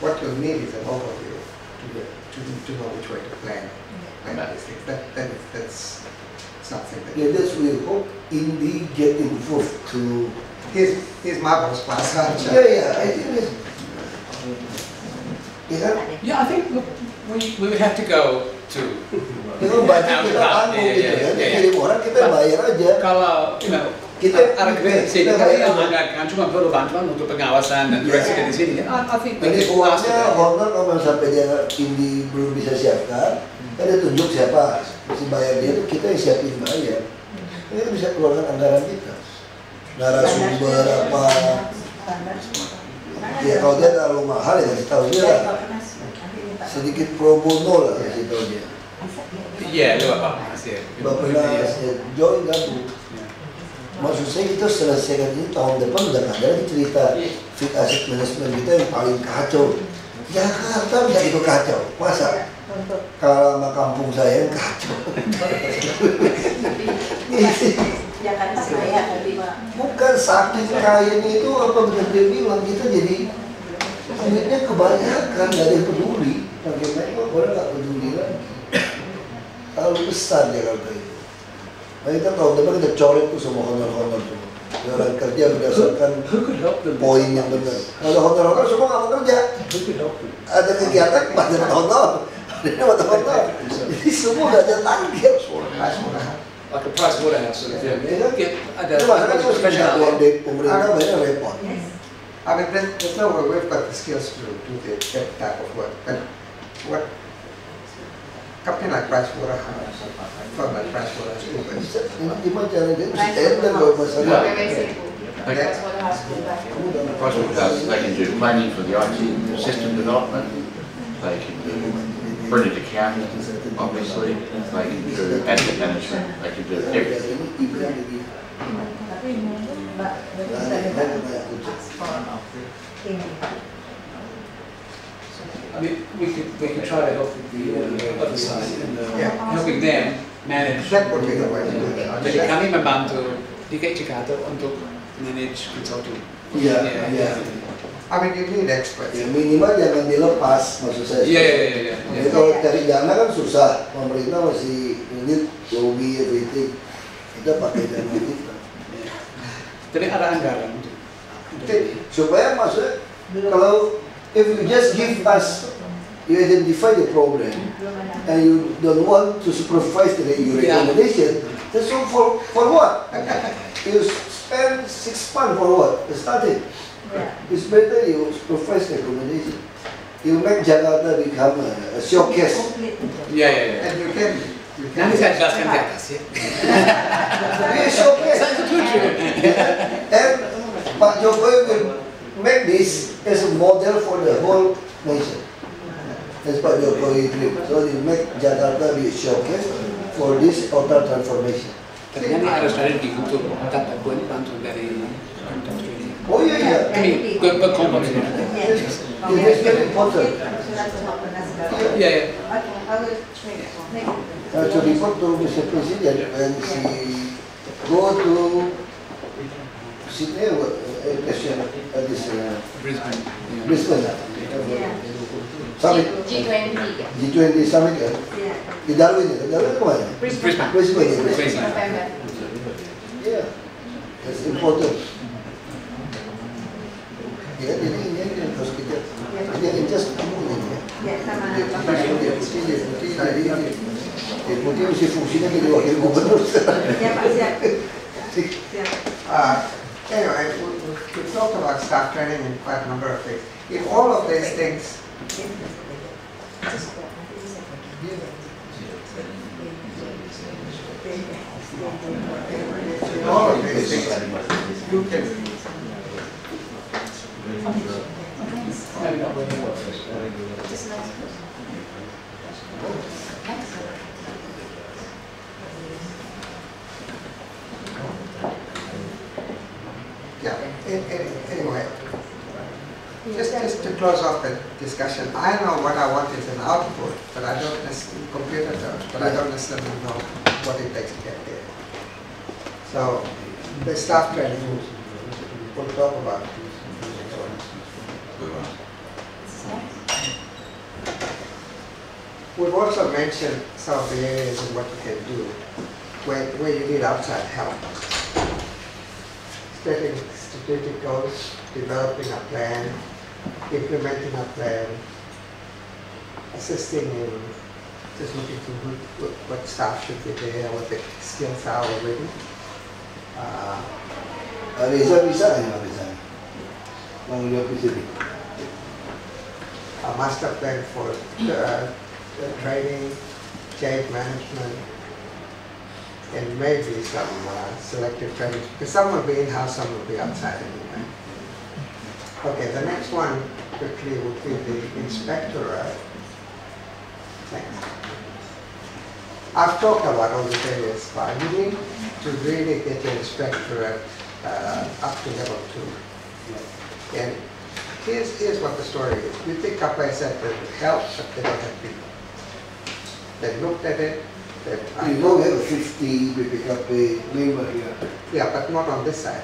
What you'll need is an overview to know which way to plan. That's something that... Yeah, that's we hope IndII get involved to... He's marvelous class, aren't you? Yeah, I think it's... Yeah, I think look, we would have to go to... Itu budget kita tanggung gitu kan, kirim orang kita bayar aja. Kalau, kita sini kan menganggarkan cuma perlu bantuan untuk pengawasan dan direksi dari sini. I think ini uangnya honor kalau sampai dia IndII belum bisa siapkan, kan dia tunjuk siapa mesti bayar dia tuh kita yang siapin bayar. Kita bisa keluarkan anggaran kita. Narasumber apa? Ya kalau dia terlalu mahal ya kasih tahu dia lah. Sedikit pro bono lah kasih tahu dia. Iya, lu apa? Bapak join gabung. Maksud saya kita selesaikan ini tahun depan udah ada lagi cerita fit aset manajemen kita yang paling kacau. Jakarta bisa itu kacau, masa? Kalau sama kampung saya yang kacau. Jakarta kaya tadi Pak. Bukan saking kayanya itu apa benar dia bilang kita jadi duitnya kebanyakan, nggak ada yang peduli. Bagaimana orang nggak peduli lagi. Terlalu besar Jakarta itu. Nah kita tahun depan kita coret tuh semua honor-honor tuh. Orang kerja berdasarkan poin yang benar. Kalau honor-honor semua nggak mau kerja. Ada kegiatan pada tahun-tahun. Ada tahun-tahun. Jadi semua nggak ada target. Like a price waterhouse sort of thing. Ada masalah itu uang dari pemerintah banyak repot. I mean, there's no way we've got the skills to do that type of work. But what company like Pricewaterhouse, firm like Pricewaterhouse, Gimana cara dia mesti tender kalau masalah. Pricewaterhouse, they can do planning for the IT system development. They can do printed accounting, obviously. They can do asset management. They can do everything. I mean, we could try to help with the other side and helping them manage. that would be the way to do it. Jadi kami membantu DKI Jakarta untuk manage consulting. Iya. I mean, you need experts. Ya, minimal jangan dilepas, maksud saya. Iya. Jadi kalau cari dana kan susah, pemerintah masih unit lobby everything. Kita pakai dana kita. Jadi ada anggaran untuk Supaya maksudnya kalau if you just give us, you identify the problem and you don't want to supervise your recommendation, then so for what? You spend 6 months for what? Study. It's better you supervise the recommendation. You make Jakarta become a showcase. Iya. And you can Nanti saya jelaskan di atas ya. Showcase. Saya setuju. And Pak Jokowi will make this as a model for the whole nation. That's Pak Jokowi dream. So he make Jakarta be a showcase for this total transformation. Tapi nanti harus ada di Gubernur Tata bantu dari Australia. Oh iya. Kami berkompetisi. It's very important. Iya. To report to Mr. President when she go to Sydney, this Brisbane summit, G20 summit ya, di Darwin ya, Darwin kemana? Brisbane. Yeah, that's important. Ya, jadi ini yang harus kita, ini just kamu ini ya. Mungkin mesti fungsinya jadi wakil gubernur. Ya Pak, siap. Siap. Anyway, we talked about staff training and quite a number of things. If all of these things, you can. Yeah, anyway, just to close off the discussion, I know what I want is an output, but I don't necessarily, computer terms, but I don't necessarily know what it takes to get there. So, the staff training, we'll talk about. We've also mentioned some of the areas in what you can do where you need outside help. Setting strategic goals, developing a plan, implementing a plan, assisting in just looking through what staff should be there, what the skills are already. A master plan for training, change management, and maybe some selective training, because some will be in-house, some will be outside anyway. Okay, the next one quickly would be the inspectorate. Thanks. I've talked about all the areas, but you need to really get your inspectorate up to level 2. And here's what the story is. You think KPI said that it helps, but they don't have people. They looked at it. You know we have 50 BPKP member here. Yeah, but not on this side.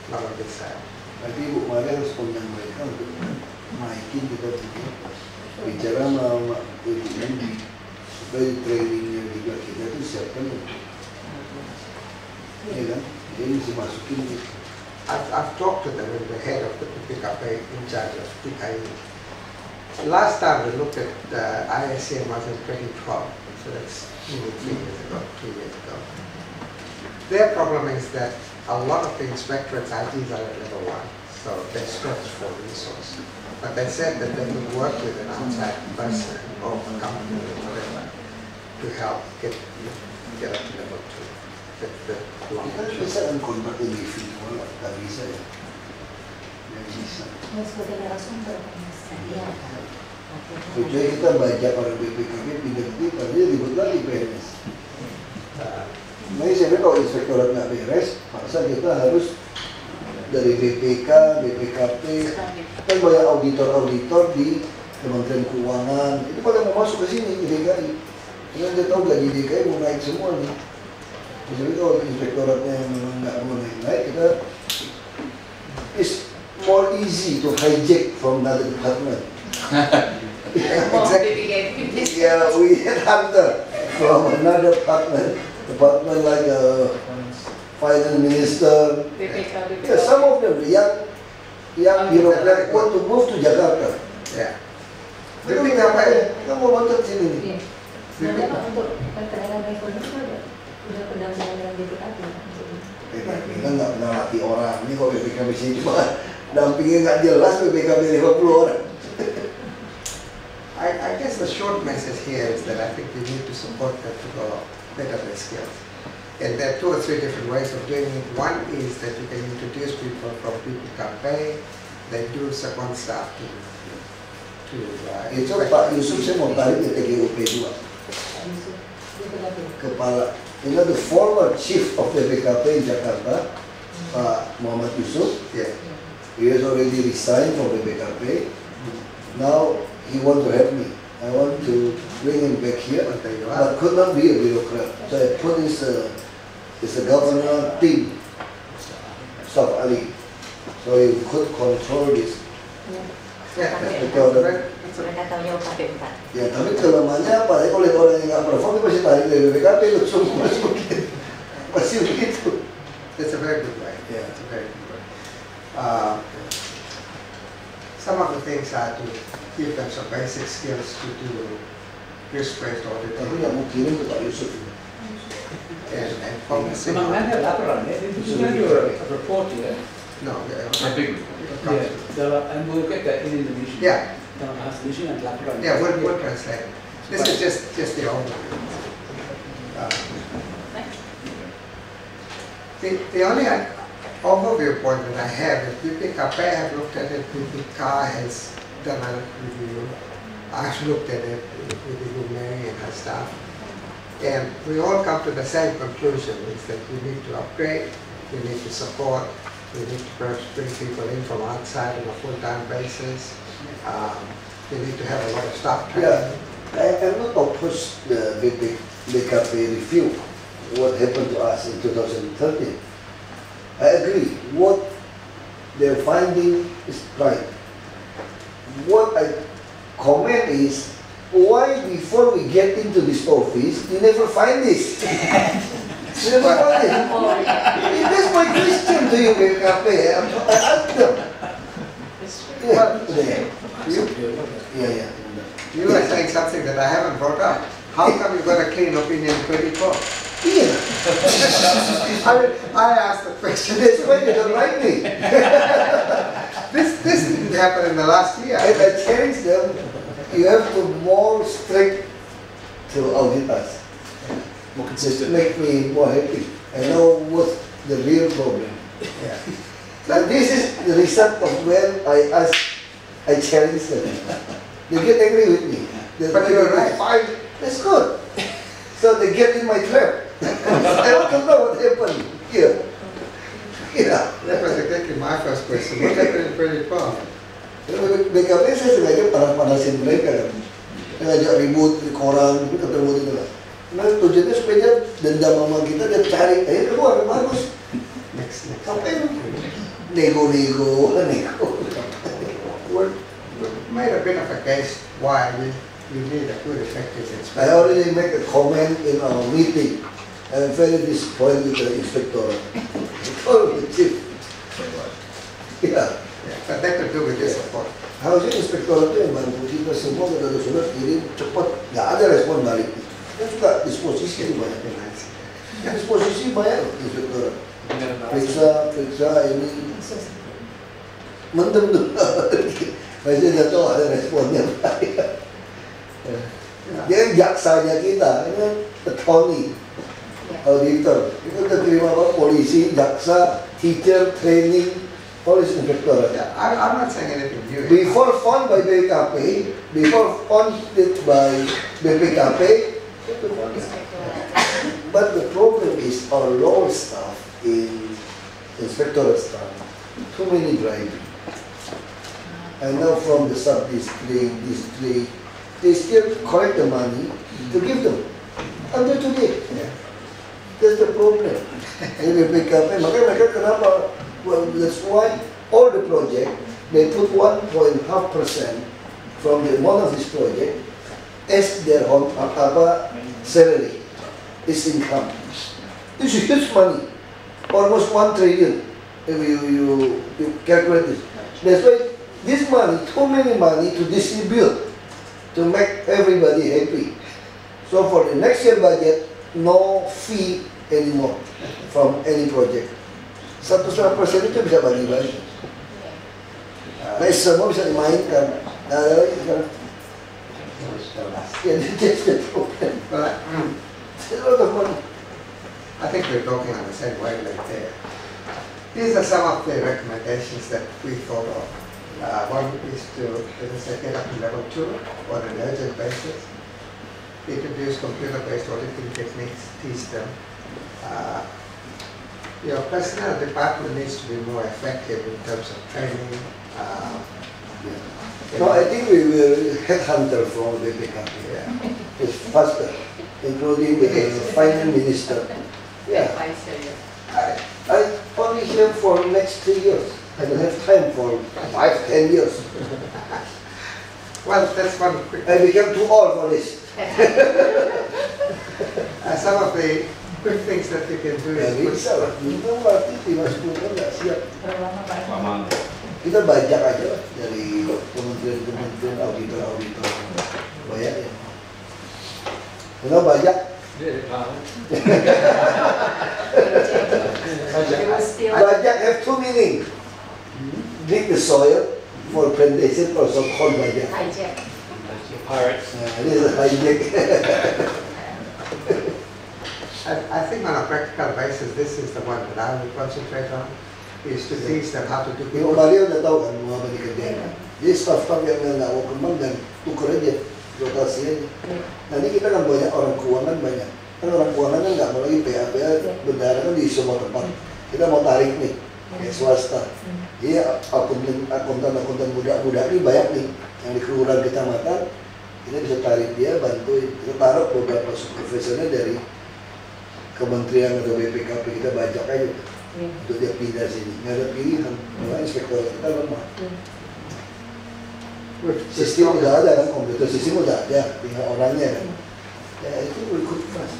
Not on this side. Nanti Bu Maria harus punya mereka untuk naikin kita juga bicara sama Ibu Mendi supaya trainingnya juga kita itu siapkan untuk, ya kan? Jadi mesti masukin gitu. I've talked to them with the head of the PKP in charge of IndII. Last time we looked at the ISM was in 2012, so that's 3 years ago, 2 years ago. Their problem is that a lot of the inspectorates IDs are at level 1, so they're stretched for resource. But they said that they would work with an outside person or company or whatever to help get up to level 2. Kita bisa kan kontrak individual, tak bisa ya. Yang bisa. Kecuali kita baca para BPKP pindah-pindah, dia ribut lagi PNS. Nah, sebenarnya kalau inspektorat nggak beres, masa kita harus dari BPK, BPKP, kan banyak auditor-auditor di Kementerian Keuangan, itu pada mau masuk ke sini, ke DKI. Karena dia tahu gaji DKI mau naik semua nih. Jadi kalau inspektoratnya memang nggak mau naik, kita is more easy to hijack from another department. Exactly. Yeah, we had hunter from another department like finance minister. Yeah, some of them yang birokrat want to move to Jakarta. Yeah. Kita mau bantu sini nih. Untuk penilaian ekonomi udah pendampingan dengan BPKP. Kita nggak pernah latih orang. Ini kok BPKP sini cuma dampingnya nggak jelas, BPKP 50 orang. I guess the short message here is that I think you need to support them to go better their skills. And there are 2 or 3 different ways of doing it. One is that you can introduce people from BPKP, they do second staff to Itu Pak Yusuf saya mau tarik ke TGUP 2. Kepala, ini the former chief of the BPKP in Jakarta, Pak Muhammad Yusuf. Yeah. He has already resigned from the BPKP. Now he want to help me. I want to bring him back here, but could not be a bureaucrat. So I put this a governor team, Staff Ali, so he could control this. Yeah, Mereka tahunya UKP 4. Ya, tapi kelemahannya apa? Kalau lihat orang yang nggak perform, dia pasti tarik dari BPKP, langsung masukin. Pasti begitu. That's a very good way. Yeah. It's a very good way. Some of the things are to give them some basic skills to do risk-based auditing. Tapi yang mau kirim ke Pak Yusuf. And policy. Memang ada laporan ya, itu kan juga report ya. No, big. Yeah, and we'll get that in Indonesia. Yeah. Dalam bahasa Indonesia nanti laporan. Yeah, we'll translate. This is just the overview. The only overview point that I have is PPKP have looked at it, PPK has done a review. I've looked at it with the Gubernur and her staff. And we all come to the same conclusion, is that we need to upgrade, we need to support, we need to perhaps bring people in from outside on a full-time basis. We need to have a lot of staff training. Yeah, I'm not opposed the BKP review, what happened to us in 2013. I agree, what they're finding is right. What I comment is, why before we get into this office, you never find this? You never find it. That's my question to you, BKP. I asked them. Yeah. You are saying something that I haven't brought up. How come you got a clean opinion 24? Yeah. I asked the question. That's why you don't like me. This didn't happen in the last year. I challenge them. You have to more strict to audit us. More consistent. Make me more happy. I know what's the real problem. Yeah. And this is the result of when I challenge them. They get angry with me. But you're right. Fine, that's good. So they get in my trap. I want to know what happened here. Yeah. That was exactly my first question. What happened in 24? BKP saya sengaja panas-panasin mereka kan. Ngajak ribut di koran, ketemu itu lah. Nah tujuannya supaya dia dendam sama kita, dia cari, keluar, bagus. Next. Sampai nego. We made a bit of a case why you need a good effective I inspection. already make a comment in our meeting. I'm very disappointed with the inspector. Oh, the chief. Yeah. But that could do with this report. Harusnya inspektorat itu yang bantu kita semua kita ada surat kirim cepat, nggak ada respon balik. Kan suka disposisi itu banyak. Disposisi banyak inspektorat. Periksa ini mendem dulu. Masih tidak tahu ada responnya. Dia jaksanya kita, ini kan attorney, auditor. Itu udah terima apa? Polisi, jaksa, teacher, training, police inspector. Yeah, I'm not saying anything new. Before found by BKP, before funded by BPKP, but the problem is our lower staff in inspectorate staff, too many driving. And now from the sub-district, district, they still collect the money to give them. Until today. Yeah. That's the problem. And BPKP, makanya mereka kenapa? Well, that's why all the project, they put 1.5% from the amount of this project as their salary, is income. This is huge money, almost 1 trillion if you calculate this. That's why this money, too many money to distribute to make everybody happy. So for the next year budget, no fee anymore from any project. 1,5% itu bisa bagi-bagi. Nah, semua bisa dimainkan. Ada lagi sekarang. Yeah, that's the problem. But It's a lot of money. I think we're talking on the same wavelength there. These are some of the recommendations that we thought of. One is to, as I said, get up to level 2 on an urgent basis. Introduce computer-based auditing techniques, teach them. Your personnel department needs to be more effective in terms of training. No, I think we will headhunter from the BPKP. Yeah. It's faster, including the finance minister. Yeah. I only here for next 3 years. I don't have time for 5-10 years. Well, that's one quick. I became too old for this. Some of the quick things that you can do Ya is put bisa lah, itu berarti 5-10 tahun nggak siap. Kita bajak aja lah dari kementerian-kementerian auditor-auditor, bayarnya. You know bajak? It was still Bajak have two meaning. Dig the soil for plantation, also called bajak. hijack. Pirates. This is hijack. I think on a practical basis, this is the one that I would concentrate on, is to teach them how to do Yung it. Mario udah tahu kan mau apa dikerjain. Jadi staff-staff yang nggak mau kembang dan ukur aja rotasi aja. Nanti kita kan banyak orang keuangan banyak. Kan orang keuangan kan nggak mau lagi PA bendara kan di semua tempat. Kita mau tarik nih kayak swasta. Jadi akuntan muda ini banyak nih yang di kelurahan kecamatan. Kita bisa tarik dia, bantuin. Kita taruh beberapa supervisornya dari kementerian atau BPKP, kita bajak aja untuk dia pindah sini. Nggak ada pilihan, karena inspektor kita lemah. Sistem udah ada kan, komputer sistem udah ada, tinggal orangnya kan. Ya itu ikut mas,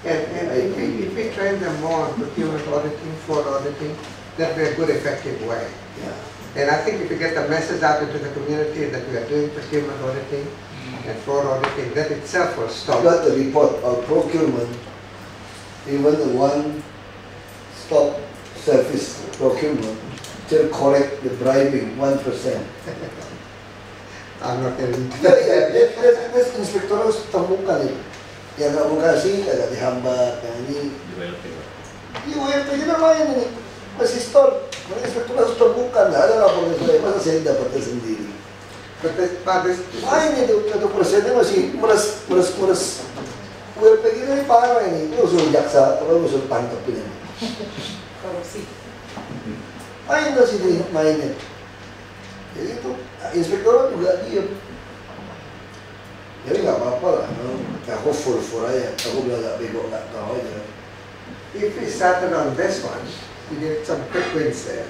And if we train them more on procurement auditing, fraud auditing, that would be a good effective way. Yeah. And I think if we get the message out into the community that we are doing procurement auditing and fraud auditing, that itself will stop. Got the report of procurement, even the one-stop service procurement, still collect the bribing 1%. I'm not getting into Ya, that. inspektor harus temukan itu. Yang nggak mau kasih, agak dihambat. Yang ini, iya, WLP kita main ini. Masih store, inspektor harus temukan. Nggak ada laporan saya, masa saya dapatnya sendiri. But this Main itu, 1%-nya masih meres. WLP kita ini parah ini. Itu usul jaksa, apa usul tangkap ini. Korupsi. Main ke sini, mainnya. Jadi itu, inspektor juga diem. Jadi nggak apa-apa lah, aku full aja, aku bilang nggak bego, nggak tahu aja. If we started on this one, you get some quick wins there.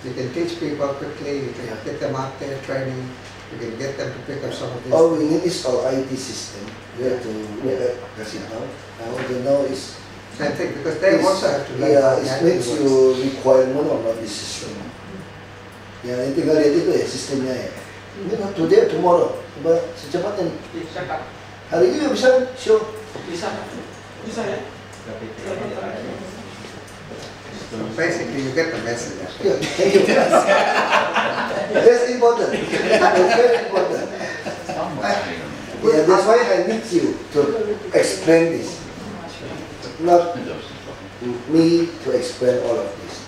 You can teach people quickly, you can get them out there training, you can get them to pick up some of these. All we need is our IT system. We have to kasih tahu. Now the now is I think because they also have to learn. yeah, how it the makes IT works. you requirement of this system. Ya, ini tinggal lihat itu ya sistemnya ya. Ini today tomorrow, coba secepatnya nih. Bisa Kak? Hari ini bisa show. Bisa Kak? Bisa ya? So basically, you get the message. Yeah, thank you. That's important. That's very important. Yeah, that's why I need you to explain this. Not me to explain all of this.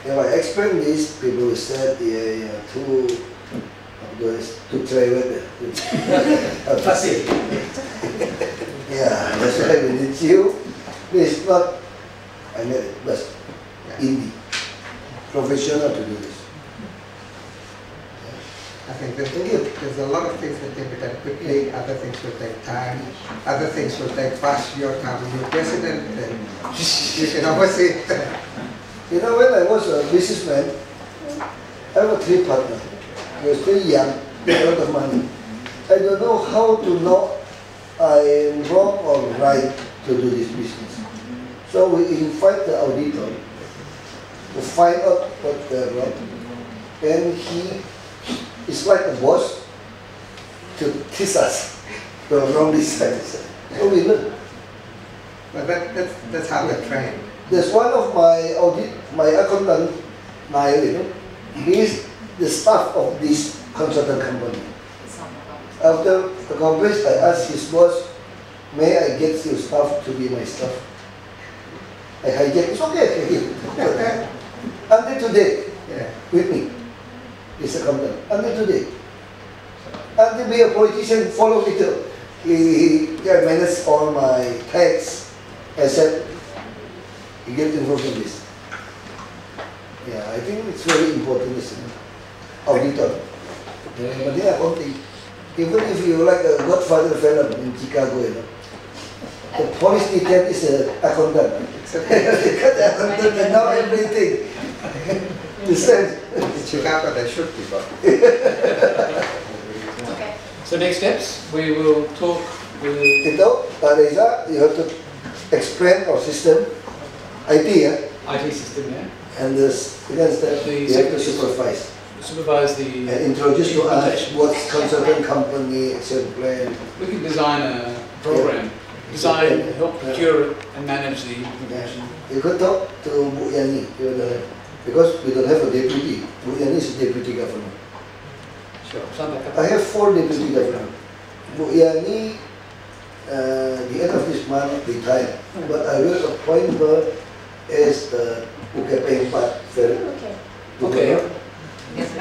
If I explain this, people will say, yeah, too private. Pasti. Yeah, that's why we need you. Please, not, I need it, but indie, professional to do this. I think there's a lot of things that can be done quickly, other things will take time, other things will take past your time. You're president, and you can oversee. You know, when I was a businessman, I have 3 partners. I was still young, a lot of money. I don't know how to know I am wrong or right to do this business. So we invite the auditor to find out what they're wrong. And he is like a boss to teach us the wrong decisions. So we learn. But that's how they're trained. There's one of my accountant, Nail, you know, he is the staff of this consultant company. After the conference, I asked his boss, may I get your staff to be my staff? I hijack, it's okay. Until today, Yeah. with me, this accountant, until today. Until be a politician, follow me too. He managed all my tax, asset. He gets involved in this. Yeah, I think it's very important, isn't it? Auditor. But yeah, accounting. Even if you like a Godfather film in Chicago, you know, the police detail is an accountant. They got the accountant and know everything. The same. In Chicago, they should be. Okay. So next steps, we will talk with... Ito, Pak Reza, you have to explain our system, IT, yeah? IT system, yeah? And the second step, you have to supervise. supervise the... And introduce to us what consultant company, action plan. We can design a program. Design, help procure and manage the information. You could talk to Bu Yani, because we don't have a deputy. Bu Yani is deputy governor. Sure. I have 4 deputy governors. Bu Yani, the end of this month, retired. But I will appoint her as UKP 4. Okay. If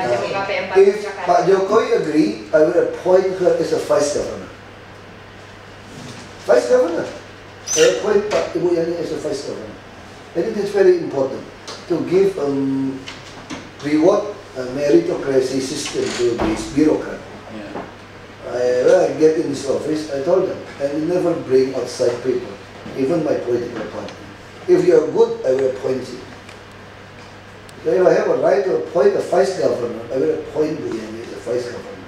Pak Jokowi agree, I will appoint her as a vice governor. Vice governor. I appoint Pak Ibu Yani as a vice governor. I think it's very important to give reward meritocracy system to this bureaucrat. Yeah. When I get in this office, I told them, I will never bring outside people, even my political party. If you are good, I will appoint you. So if I have a right to appoint a vice governor, I will appoint Bu Yani as a vice governor.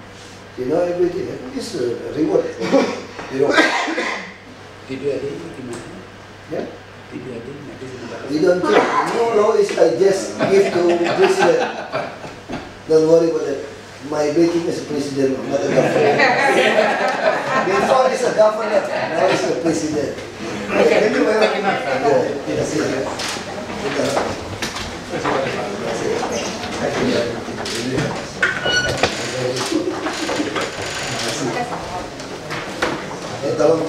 You know everything. It's a reward. Yeah? We don't care. No law is I just give to president. Don't worry about that. My baking is a president, not a governor. Before it's a governor, now it's a president. Okay, thank you very much. Tolong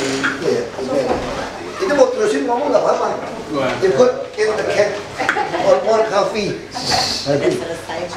itu mau terusin ngomong nggak apa-apa. You put in the can or more coffee. Selesai.